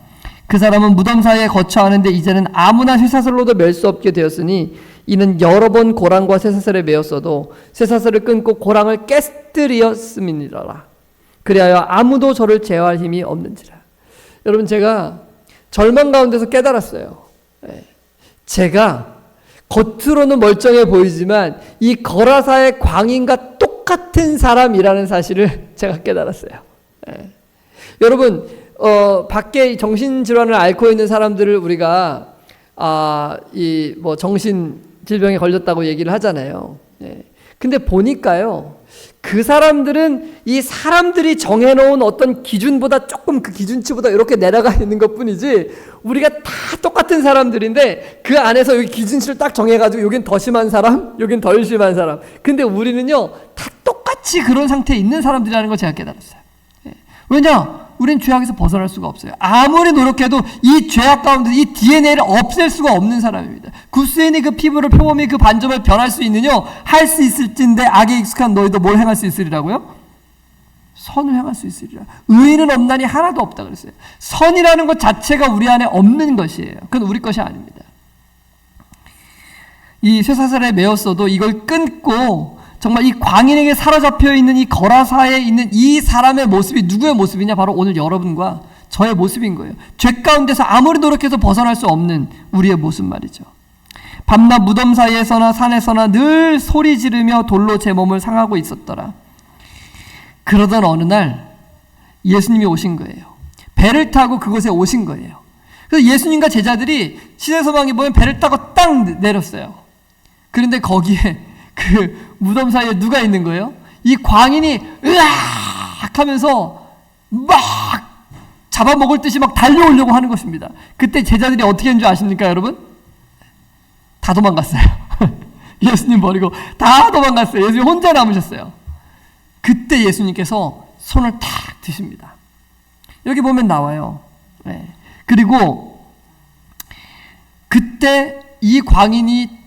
그 사람은 무덤 사이에 거처하는데 이제는 아무나 쇠사슬로도 멜 수 없게 되었으니 이는 여러 번 고랑과 쇠사슬에 매었어도 쇠사슬을 끊고 고랑을 깨뜨리었음이니라. 그리하여 아무도 저를 제어할 힘이 없는지라. 여러분, 제가 절망 가운데서 깨달았어요. 제가 겉으로는 멀쩡해 보이지만 이 거라사의 광인과 똑같은 사람이라는 사실을 제가 깨달았어요. 여러분, 밖에 정신질환을 앓고 있는 사람들을 우리가 정신 질병에 걸렸다고 얘기를 하잖아요. 근데 보니까요, 그 사람들은 이 사람들이 정해놓은 어떤 기준보다 조금 그 기준치보다 이렇게 내려가 있는 것 뿐이지, 우리가 다 똑같은 사람들인데 그 안에서 여기 기준치를 딱 정해가지고 여긴 더 심한 사람, 여긴 덜 심한 사람. 근데 우리는요 다 똑같이 그런 상태에 있는 사람들이라는 걸 제가 깨달았어요. 왜냐? 우린 죄악에서 벗어날 수가 없어요. 아무리 노력해도 이 죄악 가운데 이 DNA를 없앨 수가 없는 사람입니다. 구스인이 그 피부를 표범이 그 반점을 변할 수 있느냐? 할 수 있을진데 악에 익숙한 너희도 뭘 행할 수 있으리라고요? 선을 행할 수 있으리라. 의인은 없나니 하나도 없다 그랬어요. 선이라는 것 자체가 우리 안에 없는 것이에요. 그건 우리 것이 아닙니다. 이 쇠사슬에 매였어도 이걸 끊고 정말 이 광인에게 사로잡혀 있는 이 거라사에 있는 이 사람의 모습이 누구의 모습이냐? 바로 오늘 여러분과 저의 모습인 거예요. 죄 가운데서 아무리 노력해서 벗어날 수 없는 우리의 모습 말이죠. 밤낮 무덤 사이에서나 산에서나 늘 소리 지르며 돌로 제 몸을 상하고 있었더라. 그러던 어느 날 예수님이 오신 거예요. 배를 타고 그곳에 오신 거예요. 그래서 예수님과 제자들이 시대소망에 보면 배를 타고 딱 내렸어요. 그런데 거기에 그 무덤 사이에 누가 있는 거예요? 이 광인이 으악 하면서 막 잡아먹을 듯이 막 달려오려고 하는 것입니다. 그때 제자들이 어떻게 했는 줄 아십니까, 여러분? 다 도망갔어요. 예수님 버리고 다 도망갔어요. 예수님 혼자 남으셨어요. 그때 예수님께서 손을 탁 드십니다. 여기 보면 나와요. 네. 그리고 그때 이 광인이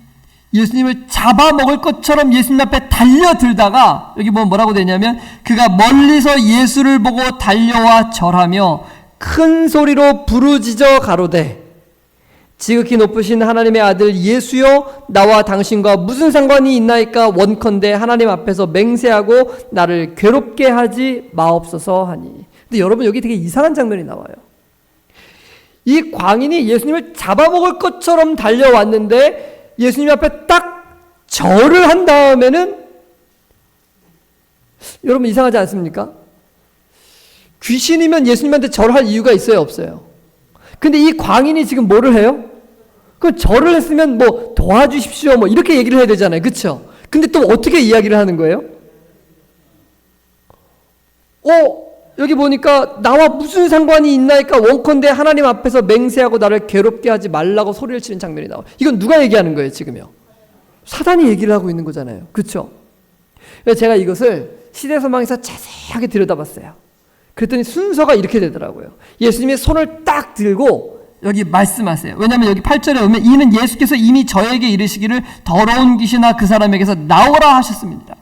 예수님을 잡아먹을 것처럼 예수님 앞에 달려들다가 여기 보면 뭐라고 되냐면 그가 멀리서 예수를 보고 달려와 절하며 큰 소리로 부르짖어 가로되 지극히 높으신 하나님의 아들 예수여 나와 당신과 무슨 상관이 있나이까 원컨대 하나님 앞에서 맹세하고 나를 괴롭게 하지 마옵소서 하니. 근데 여러분 여기 되게 이상한 장면이 나와요. 이 광인이 예수님을 잡아먹을 것처럼 달려왔는데 예수님 앞에 딱 절을 한 다음에는 여러분 이상하지 않습니까? 귀신이면 예수님한테 절할 이유가 있어요, 없어요? 근데 이 광인이 지금 뭐를 해요? 그 절을 했으면 뭐 도와주십시오 뭐 이렇게 얘기를 해야 되잖아요. 그렇죠? 근데 또 어떻게 이야기를 하는 거예요? 여기 보니까 나와 무슨 상관이 있나이까 원컨대 하나님 앞에서 맹세하고 나를 괴롭게 하지 말라고 소리를 치는 장면이 나와요. 이건 누가 얘기하는 거예요, 지금요? 사단이 얘기를 하고 있는 거잖아요. 그렇죠? 그래서 제가 이것을 시대소망에서 자세하게 들여다봤어요. 그랬더니 순서가 이렇게 되더라고요. 예수님이 손을 딱 들고 여기 말씀하세요. 왜냐하면 여기 8절에 보면 이는 예수께서 이미 저에게 이르시기를 더러운 귀신아 그 사람에게서 나오라 하셨습니다.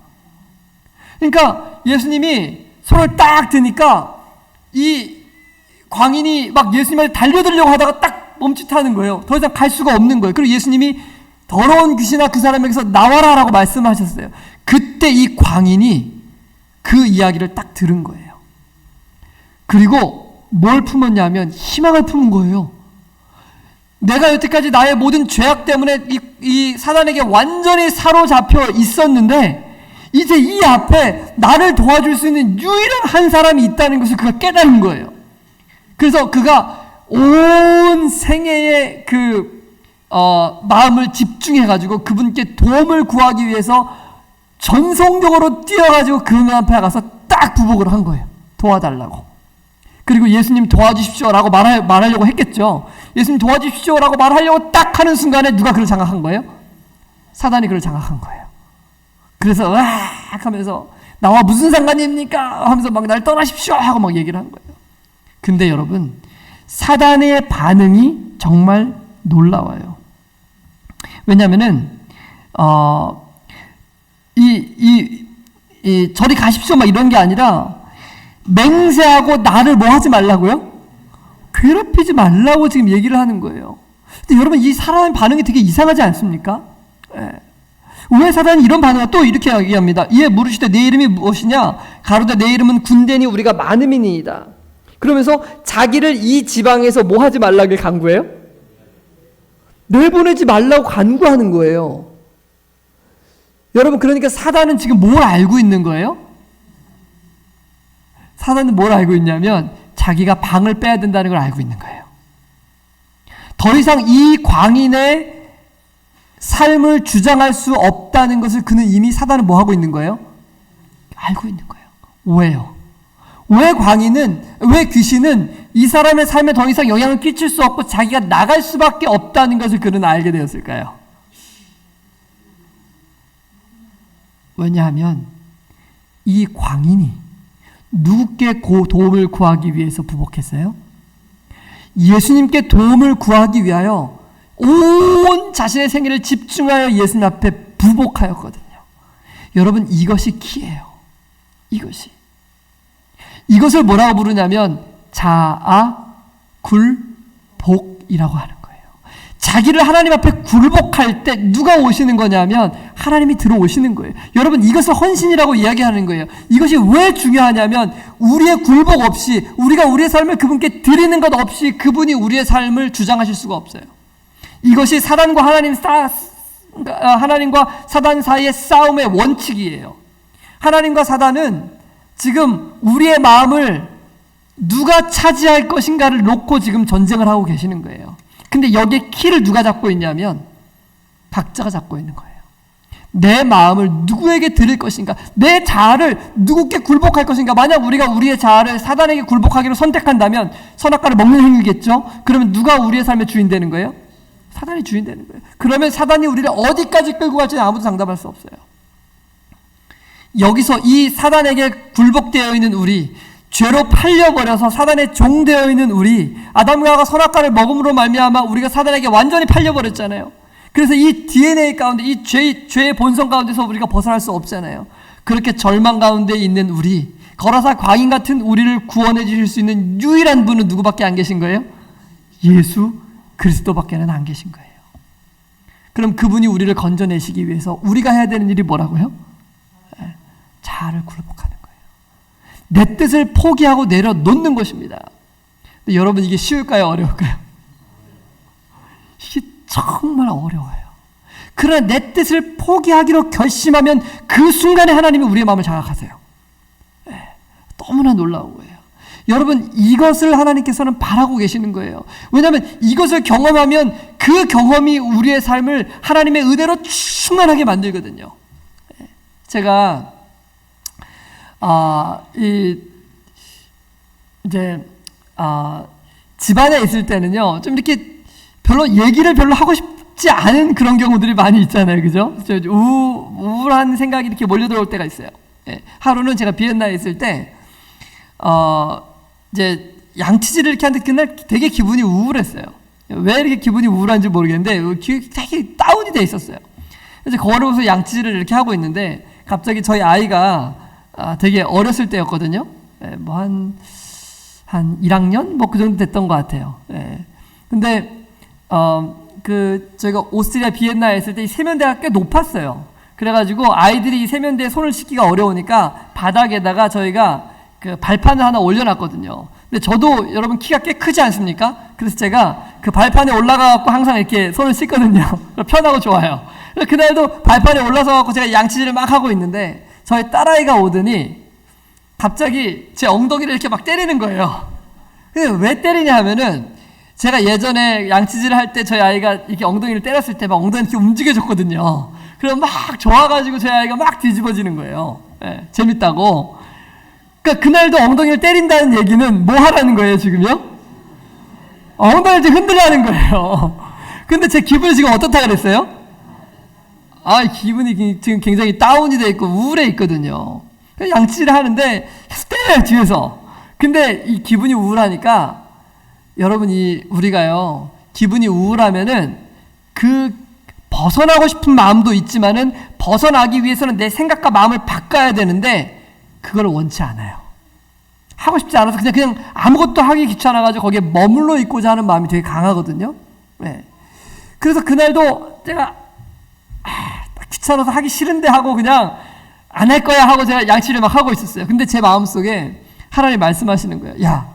그러니까 예수님이 손을 딱 드니까 이 광인이 막 예수님한테 달려들려고 하다가 딱 멈칫하는 거예요. 더 이상 갈 수가 없는 거예요. 그리고 예수님이 더러운 귀신아 그 사람에게서 나와라 라고 말씀하셨어요. 그때 이 광인이 그 이야기를 딱 들은 거예요. 그리고 뭘 품었냐면 희망을 품은 거예요. 내가 여태까지 나의 모든 죄악 때문에 이 사단에게 완전히 사로잡혀 있었는데 이제 이 앞에 나를 도와줄 수 있는 유일한 한 사람이 있다는 것을 그가 깨달은 거예요. 그래서 그가 온 생애의 마음을 집중해가지고 그분께 도움을 구하기 위해서 전성적으로 뛰어가지고 그분 앞에 가서 딱 부복을 한 거예요. 도와달라고. 그리고 예수님 도와주십시오라고 말하려고 했겠죠. 예수님 도와주십시오라고 말하려고 딱 하는 순간에 누가 그를 장악한 거예요? 사단이 그를 장악한 거예요. 그래서 으악 하면서 나와 무슨 상관입니까? 하면서 막 날 떠나십시오 하고 막 얘기를 한 거예요. 근데 여러분 사단의 반응이 정말 놀라워요. 왜냐하면은 저리 가십시오 막 이런 게 아니라 맹세하고 나를 뭐 하지 말라고요? 괴롭히지 말라고 지금 얘기를 하는 거예요. 근데 여러분 이 사람의 반응이 되게 이상하지 않습니까? 네. 왜 사단이 이런 반응을 또 이렇게 얘기합니다. 이에 물으시되 내 이름이 무엇이냐? 가로되 내 이름은 군대니 우리가 많음이니이다. 그러면서 자기를 이 지방에서 뭐 하지 말라길 간구해요? 내보내지 말라고 간구하는 거예요. 여러분 그러니까 사단은 지금 뭘 알고 있는 거예요? 사단은 뭘 알고 있냐면 자기가 방을 빼야 된다는 걸 알고 있는 거예요. 더 이상 이 광인의 삶을 주장할 수 없다는 것을 그는 이미 사단은 뭐 하고 있는 거예요? 알고 있는 거예요. 왜요? 왜 광인은, 왜 귀신은 이 사람의 삶에 더 이상 영향을 끼칠 수 없고 자기가 나갈 수밖에 없다는 것을 그는 알게 되었을까요? 왜냐하면 이 광인이 누구께 도움을 구하기 위해서 부복했어요? 예수님께 도움을 구하기 위하여 온 자신의 생애를 집중하여 예수님 앞에 부복하였거든요. 여러분, 이것이 키예요. 이것을 뭐라고 부르냐면 자아굴복이라고 하는 거예요. 자기를 하나님 앞에 굴복할 때 누가 오시는 거냐면 하나님이 들어오시는 거예요. 여러분, 이것을 헌신이라고 이야기하는 거예요. 이것이 왜 중요하냐면 우리의 굴복 없이, 우리가 우리의 삶을 그분께 드리는 것 없이 그분이 우리의 삶을 주장하실 수가 없어요. 이것이 하나님과 사단 사이의 싸움의 원칙이에요. 하나님과 사단은 지금 우리의 마음을 누가 차지할 것인가를 놓고 지금 전쟁을 하고 계시는 거예요. 근데 여기에 키를 누가 잡고 있냐면 각자가 잡고 있는 거예요. 내 마음을 누구에게 드릴 것인가, 내 자아를 누구께 굴복할 것인가. 만약 우리가 우리의 자아를 사단에게 굴복하기로 선택한다면 선악과를 먹는 행위겠죠. 그러면 누가 우리의 삶의 주인 되는 거예요? 사단이 주인 되는 거예요. 그러면 사단이 우리를 어디까지 끌고 갈지는 아무도 장담할 수 없어요. 여기서 이 사단에게 굴복되어 있는 우리, 죄로 팔려버려서 사단의 종되어 있는 우리, 아담과 하와가 선악과를 먹음으로 말미암아 우리가 사단에게 완전히 팔려버렸잖아요. 그래서 이 DNA 가운데, 이 죄의 본성 가운데서 우리가 벗어날 수 없잖아요. 그렇게 절망 가운데 있는 우리, 거라사 광인 같은 우리를 구원해 주실 수 있는 유일한 분은 누구밖에 안 계신 거예요? 예수 그리스도밖에는 안 계신 거예요. 그럼 그분이 우리를 건져내시기 위해서 우리가 해야 되는 일이 뭐라고요? 자아를 굴복하는 거예요. 내 뜻을 포기하고 내려놓는 것입니다. 근데 여러분, 이게 쉬울까요? 어려울까요? 이게 정말 어려워요. 그러나 내 뜻을 포기하기로 결심하면 그 순간에 하나님이 우리의 마음을 장악하세요. 너무나 놀라운 거예요. 여러분, 이것을 하나님께서는 바라고 계시는 거예요. 왜냐하면 이것을 경험하면 그 경험이 우리의 삶을 하나님의 은혜로 충만하게 만들거든요. 제가 집안에 있을 때는요, 좀 이렇게 얘기를 별로 하고 싶지 않은 그런 경우들이 많이 있잖아요. 그죠? 우울한 생각이 이렇게 몰려들어올 때가 있어요. 하루는 제가 비엔나에 있을 때, 이제 양치질을 이렇게 하는데 그날 되게 기분이 우울했어요. 왜 이렇게 기분이 우울한지 모르겠는데, 되게 다운이 돼 있었어요. 그래서 걸어서 양치질을 이렇게 하고 있는데, 갑자기 저희 아이가 되게 어렸을 때였거든요. 뭐 한 1학년? 뭐 그 정도 됐던 것 같아요. 근데, 저희가 오스트리아 비엔나에 있을 때 이 세면대가 꽤 높았어요. 그래가지고 아이들이 이 세면대에 손을 씻기가 어려우니까 바닥에다가 저희가 그 발판을 하나 올려놨거든요. 근데 저도 여러분 키가 꽤 크지 않습니까? 그래서 제가 그 발판에 올라가갖고 항상 이렇게 손을 씻거든요. 편하고 좋아요. 그날도 발판에 올라서갖고 제가 양치질을 막 하고 있는데 저희 딸아이가 오더니 갑자기 제 엉덩이를 이렇게 막 때리는 거예요. 근데 왜 때리냐 하면은 제가 예전에 양치질을 할 때 저희 아이가 이렇게 엉덩이를 때렸을 때 막 엉덩이가 이렇게 움직여졌거든요. 그럼 막 좋아가지고 저희 아이가 막 뒤집어지는 거예요. 재밌다고. 그러니까 그날도 엉덩이를 때린다는 얘기는 뭐 하라는 거예요, 지금요? 엉덩이를 지금 흔들라는 거예요. 근데 제 기분이 지금 어떻다 그랬어요? 기분이 지금 굉장히 다운이 돼 있고 우울해 있거든요. 양치질을 하는데 계속 때려요, 뒤에서. 근데 이 기분이 우울하니까 여러분이 우리가요, 기분이 우울하면은 그 벗어나고 싶은 마음도 있지만은 벗어나기 위해서는 내 생각과 마음을 바꿔야 되는데 그걸 원치 않아요. 하고 싶지 않아서 그냥 아무것도 하기 귀찮아가지고 거기에 머물러 있고자 하는 마음이 되게 강하거든요. 그래서 그날도 제가 귀찮아서 하기 싫은데 하고 그냥 안 할 거야 하고 제가 양치를 막 하고 있었어요. 근데 제 마음속에 하나님 말씀하시는 거예요. 야,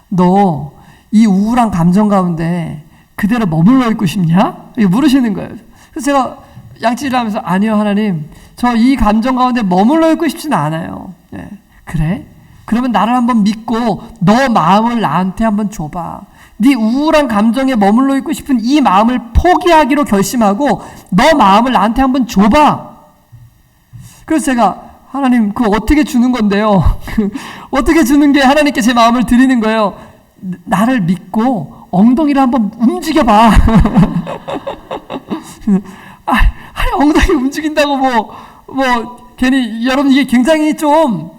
너 이 우울한 감정 가운데 그대로 머물러 있고 싶냐? 이렇게 물으시는 거예요. 그래서 제가 양치를 하면서 아니요, 하나님, 저 이 감정 가운데 머물러 있고 싶지는 않아요. 그래? 그러면 나를 한번 믿고 너 마음을 나한테 한번 줘봐. 네 우울한 감정에 머물러 있고 싶은 이 마음을 포기하기로 결심하고 너 마음을 나한테 한번 줘봐. 그래서 제가 하나님 그거 어떻게 주는 건데요? 어떻게 주는 게 하나님께 제 마음을 드리는 거예요? 나를 믿고 엉덩이를 한번 움직여봐. 아니 엉덩이 움직인다고 뭐 괜히 여러분 이게 굉장히 좀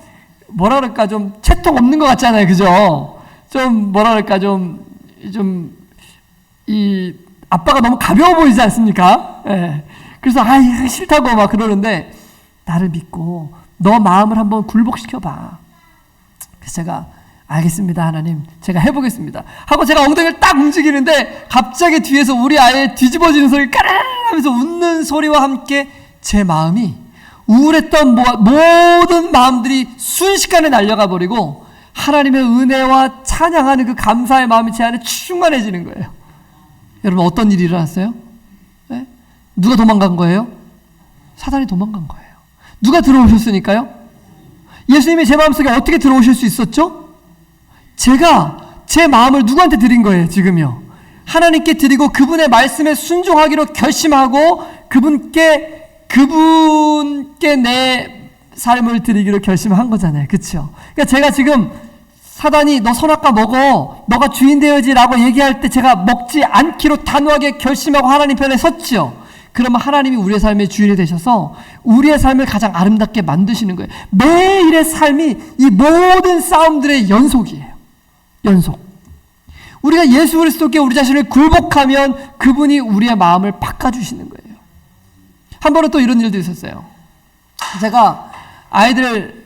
뭐라 그럴까 좀 채통 없는 것 같잖아요, 그죠? 좀 뭐라 그럴까 좀 이 아빠가 너무 가벼워 보이지 않습니까? 예. 그래서 이거 싫다고 막 그러는데 나를 믿고 너 마음을 한번 굴복시켜봐. 그래서 제가 알겠습니다, 하나님. 제가 해보겠습니다. 하고 제가 엉덩이를 딱 움직이는데 갑자기 뒤에서 우리 아이의 뒤집어지는 소리 까르르 하면서 웃는 소리와 함께 제 마음이 우울했던 모든 마음들이 순식간에 날려가 버리고 하나님의 은혜와 찬양하는 그 감사의 마음이 제 안에 충만해지는 거예요. 여러분 어떤 일이 일어났어요? 네? 누가 도망간 거예요? 사단이 도망간 거예요. 누가 들어오셨으니까요? 예수님이 제 마음속에 어떻게 들어오실 수 있었죠? 제가 제 마음을 누구한테 드린 거예요, 지금요? 하나님께 드리고 그분의 말씀에 순종하기로 결심하고 그분께 내 삶을 드리기로 결심한 거잖아요. 그렇죠? 그러니까 제가 지금 사단이 너 선악과 먹어, 너가 주인 되어지라고 얘기할 때 제가 먹지 않기로 단호하게 결심하고 하나님 편에 섰죠. 그러면 하나님이 우리의 삶의 주인이 되셔서 우리의 삶을 가장 아름답게 만드시는 거예요. 매일의 삶이 이 모든 싸움들의 연속이에요. 연속. 우리가 예수 그리스도께 우리 자신을 굴복하면 그분이 우리의 마음을 바꿔주시는 거예요. 한 번은 또 이런 일도 있었어요. 제가 아이들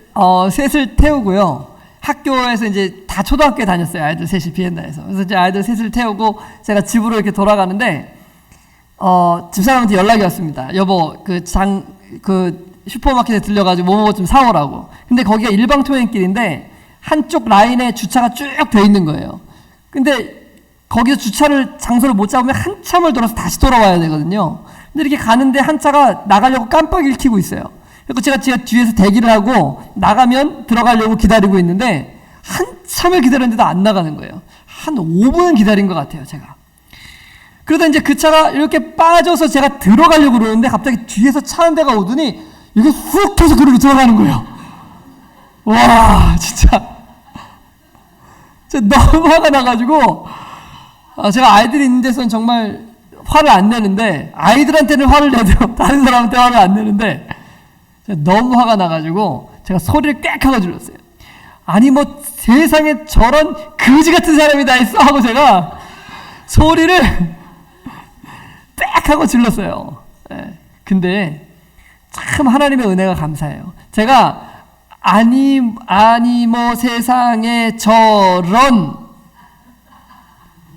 셋을 태우고요. 학교에서 이제 다 초등학교에 다녔어요. 아이들 셋이 비엔나에서. 그래서 이제 아이들 셋을 태우고 제가 집으로 이렇게 돌아가는데 집사람한테 연락이 왔습니다. 여보, 그 슈퍼마켓에 들려가지고 뭐 좀 사오라고. 근데 거기가 일방통행길인데 한쪽 라인에 주차가 쭉 돼 있는 거예요. 근데 거기서 장소를 못 잡으면 한참을 돌아서 다시 돌아와야 되거든요. 근데 이렇게 가는데 한 차가 나가려고 깜빡이를 켜고 있어요. 그래서 제가 뒤에서 대기를 하고 나가면 들어가려고 기다리고 있는데 한참을 기다렸는데도 안 나가는 거예요. 한 5분은 기다린 것 같아요, 제가. 그러다 이제 그 차가 이렇게 빠져서 제가 들어가려고 그러는데 갑자기 뒤에서 차 한 대가 오더니 이게 훅 해서 그리로 들어가는 거예요. 와, 진짜 너무 화가 나가지고 제가 아이들이 있는 데서는 정말 화를 안 내는데 아이들한테는 화를 내도 다른 사람한테 화를 안 내는데 너무 화가 나가지고 제가 소리를 꽥 하고 질렀어요. 아니 뭐 세상에 저런 거지 같은 사람이 다 있어 하고 제가 소리를 빽 하고 질렀어요. 네. 근데 참 하나님의 은혜가 감사해요. 제가 아니 뭐 세상에 저런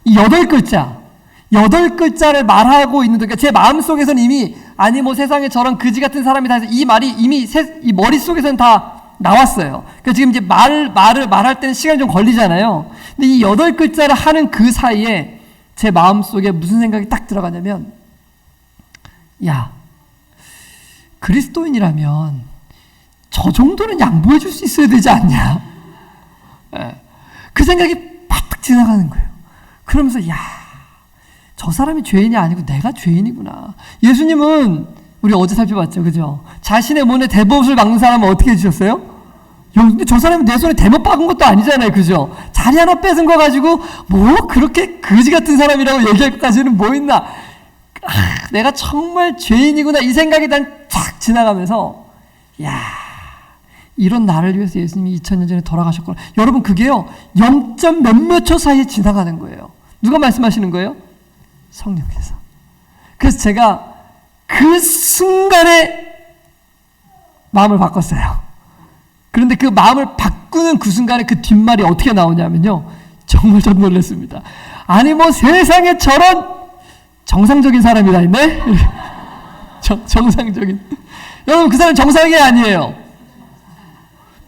이 8글자를 말하고 있는, 그러니까 제 마음속에서는 이미 아니 뭐 세상에 저런 거지 같은 사람이 다 해서 이 말이 이미 이 머릿속에서는 다 나왔어요. 그러니까 지금 이제 말할 때는 시간이 좀 걸리잖아요. 근데 이 8글자를 하는 그 사이에 제 마음속에 무슨 생각이 딱 들어가냐면, 야, 그리스도인이라면 저 정도는 양보해 줄 수 있어야 되지 않냐? 네. 그 생각이 팍 지나가는 거예요. 그러면서 야, 저 사람이 죄인이 아니고 내가 죄인이구나. 예수님은 우리 어제 살펴봤죠, 그죠? 자신의 몸에 대못을 박는 사람은 어떻게 해주셨어요? 근데 저 사람이 내 손에 대못 박은 것도 아니잖아요, 그죠? 자리 하나 뺏은 거 가지고 뭐 그렇게 거지 같은 사람이라고 얘기할 것까지는 뭐 있나? 내가 정말 죄인이구나 이 생각이 난 쫙 지나가면서, 야, 이런 나를 위해서 예수님이 2000년 전에 돌아가셨구나. 여러분, 그게요 0. 몇몇 초 사이에 지나가는 거예요. 누가 말씀하시는 거예요? 성령께서. 그래서 제가 그 순간에 마음을 바꿨어요. 그런데 그 마음을 바꾸는 그 순간에 그 뒷말이 어떻게 나오냐면요, 정말 전 놀랐습니다. 아니 뭐 세상에 저런 정상적인 사람이 다 있네? 정상적인. 여러분, 그 사람 정상이 아니에요.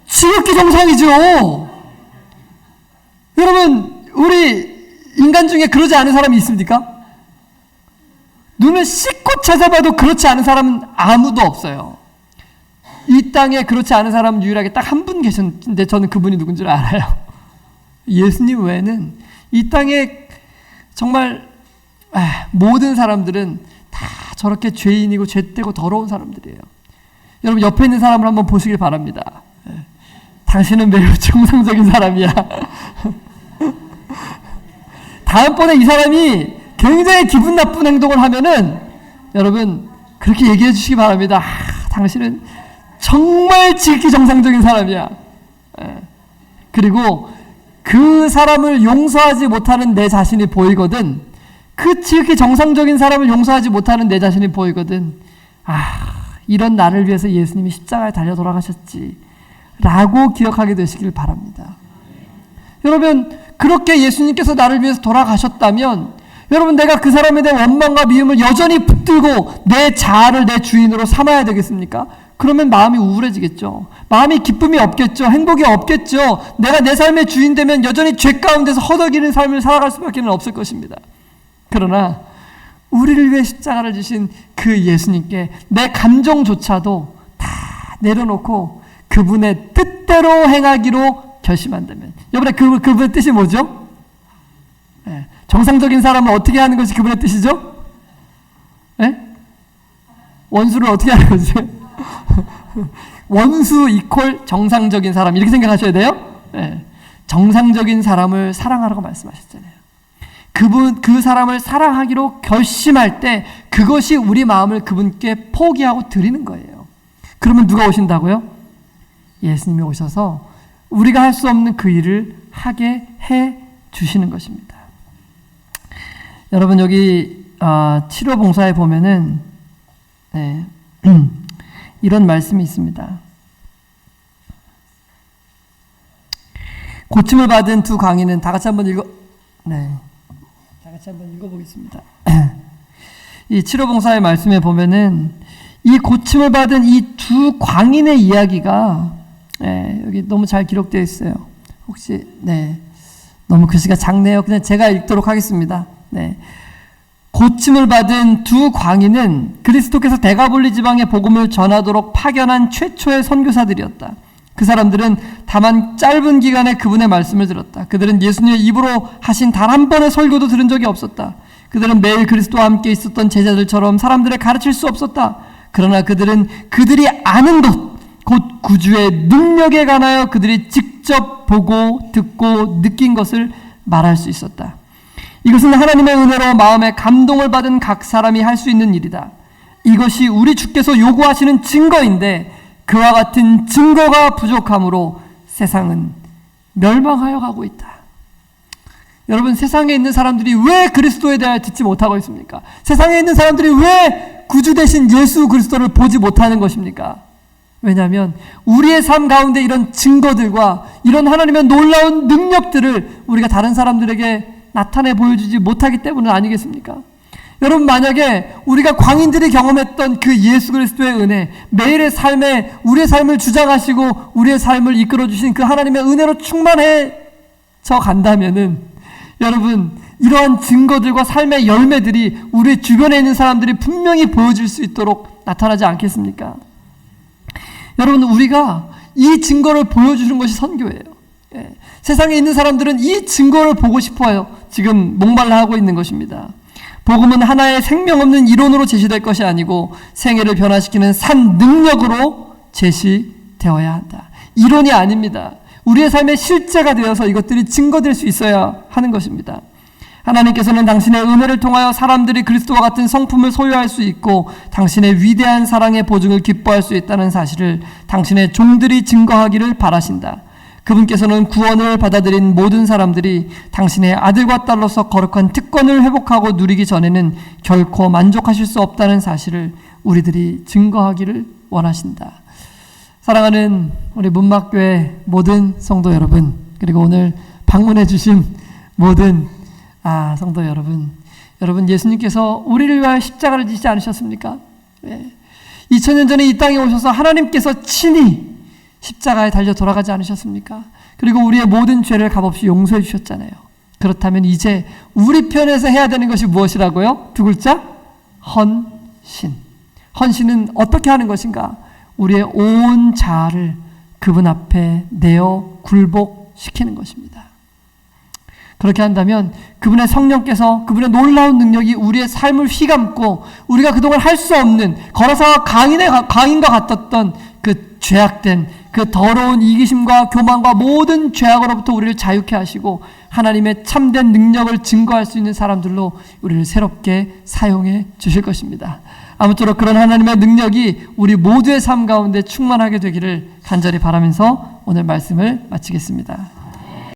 지극히 정상이죠. 여러분, 우리 인간 중에 그러지 않은 사람이 있습니까? 눈을 씻고 찾아봐도 그렇지 않은 사람은 아무도 없어요. 이 땅에 그렇지 않은 사람은 유일하게 딱 한 분 계셨는데 저는 그분이 누군지 알아요. 예수님 외에는 이 땅에 정말 모든 사람들은 다 저렇게 죄인이고 죄되고 더러운 사람들이에요. 여러분 옆에 있는 사람을 한번 보시길 바랍니다. 당신은 매우 정상적인 사람이야. 다음번에 이 사람이 굉장히 기분 나쁜 행동을 하면은 여러분 그렇게 얘기해 주시기 바랍니다. 당신은 정말 지극히 정상적인 사람이야. 그리고 그 사람을 용서하지 못하는 내 자신이 보이거든. 그 지극히 정상적인 사람을 용서하지 못하는 내 자신이 보이거든. 이런 나를 위해서 예수님이 십자가에 달려 돌아가셨지 라고 기억하게 되시길 바랍니다. 여러분 그렇게 예수님께서 나를 위해서 돌아가셨다면 여러분 내가 그 사람에 대한 원망과 미움을 여전히 붙들고 내 자아를 내 주인으로 삼아야 되겠습니까? 그러면 마음이 우울해지겠죠. 마음이 기쁨이 없겠죠. 행복이 없겠죠. 내가 내 삶의 주인 되면 여전히 죄 가운데서 허덕이는 삶을 살아갈 수밖에 없을 것입니다. 그러나 우리를 위해 십자가를 지신 그 예수님께 내 감정조차도 다 내려놓고 그분의 뜻대로 행하기로 결심한다면 여러분의 그분의 뜻이 뭐죠? 정상적인 사람은 어떻게 하는 것이 그분의 뜻이죠? 원수를 어떻게 하는 거지? 원수 이퀄 정상적인 사람 이렇게 생각하셔야 돼요. 정상적인 사람을 사랑하라고 말씀하셨잖아요. 그 사람을 사랑하기로 결심할 때 그것이 우리 마음을 그분께 포기하고 드리는 거예요. 그러면 누가 오신다고요? 예수님이 오셔서 우리가 할 수 없는 그 일을 하게 해 주시는 것입니다. 여러분 여기 치료봉사에 보면은 이런 말씀이 있습니다. 고침을 받은 두 광인은 다 같이 한번 읽어보겠습니다. 이 치료봉사의 말씀에 보면은 이 고침을 받은 이 두 광인의 이야기가 여기 너무 잘 기록되어 있어요. 혹시 너무 글씨가 작네요. 그냥 제가 읽도록 하겠습니다. 고침을 받은 두 광인은 그리스도께서 데가볼리 지방에 복음을 전하도록 파견한 최초의 선교사들이었다. 그 사람들은 다만 짧은 기간에 그분의 말씀을 들었다. 그들은 예수님의 입으로 하신 단 한 번의 설교도 들은 적이 없었다. 그들은 매일 그리스도와 함께 있었던 제자들처럼 사람들을 가르칠 수 없었다. 그러나 그들은 그들이 아는 것, 곧 구주의 능력에 관하여 그들이 직접 보고 듣고 느낀 것을 말할 수 있었다. 이것은 하나님의 은혜로 마음에 감동을 받은 각 사람이 할 수 있는 일이다. 이것이 우리 주께서 요구하시는 증거인데 그와 같은 증거가 부족하므로 세상은 멸망하여 가고 있다. 여러분 세상에 있는 사람들이 왜 그리스도에 대하여 듣지 못하고 있습니까? 세상에 있는 사람들이 왜 구주 되신 예수 그리스도를 보지 못하는 것입니까? 왜냐하면 우리의 삶 가운데 이런 증거들과 이런 하나님의 놀라운 능력들을 우리가 다른 사람들에게 나타내 보여주지 못하기 때문은 아니겠습니까? 여러분 만약에 우리가 광인들이 경험했던 그 예수 그리스도의 은혜, 매일의 삶에 우리의 삶을 주장하시고 우리의 삶을 이끌어주신 그 하나님의 은혜로 충만해져 간다면은 여러분 이러한 증거들과 삶의 열매들이 우리 주변에 있는 사람들이 분명히 보여줄 수 있도록 나타나지 않겠습니까? 여러분 우리가 이 증거를 보여주는 것이 선교예요. 세상에 있는 사람들은 이 증거를 보고 싶어요. 지금 목말라 하고 있는 것입니다. 복음은 하나의 생명 없는 이론으로 제시될 것이 아니고 생애를 변화시키는 산 능력으로 제시되어야 한다. 이론이 아닙니다. 우리의 삶의 실제가 되어서 이것들이 증거될 수 있어야 하는 것입니다. 하나님께서는 당신의 은혜를 통하여 사람들이 그리스도와 같은 성품을 소유할 수 있고 당신의 위대한 사랑의 보증을 기뻐할 수 있다는 사실을 당신의 종들이 증거하기를 바라신다. 그분께서는 구원을 받아들인 모든 사람들이 당신의 아들과 딸로서 거룩한 특권을 회복하고 누리기 전에는 결코 만족하실 수 없다는 사실을 우리들이 증거하기를 원하신다. 사랑하는 우리 문막교회 모든 성도 여러분, 그리고 오늘 방문해 주신 모든 성도 여러분, 예수님께서 우리를 위하여 십자가를 지시지 않으셨습니까? 2000년 전에 이 땅에 오셔서 하나님께서 친히 십자가에 달려 돌아가지 않으셨습니까? 그리고 우리의 모든 죄를 값없이 용서해 주셨잖아요. 그렇다면 이제 우리 편에서 해야 되는 것이 무엇이라고요? 두 글자? 헌신. 헌신은 어떻게 하는 것인가? 우리의 온 자아를 그분 앞에 내어 굴복시키는 것입니다. 그렇게 한다면 그분의 성령께서, 그분의 놀라운 능력이 우리의 삶을 휘감고 우리가 그동안 할 수 없는, 거라사와 강인과 같았던 그 죄악된, 그 더러운 이기심과 교만과 모든 죄악으로부터 우리를 자유케 하시고 하나님의 참된 능력을 증거할 수 있는 사람들로 우리를 새롭게 사용해 주실 것입니다. 아무쪼록 그런 하나님의 능력이 우리 모두의 삶 가운데 충만하게 되기를 간절히 바라면서 오늘 말씀을 마치겠습니다.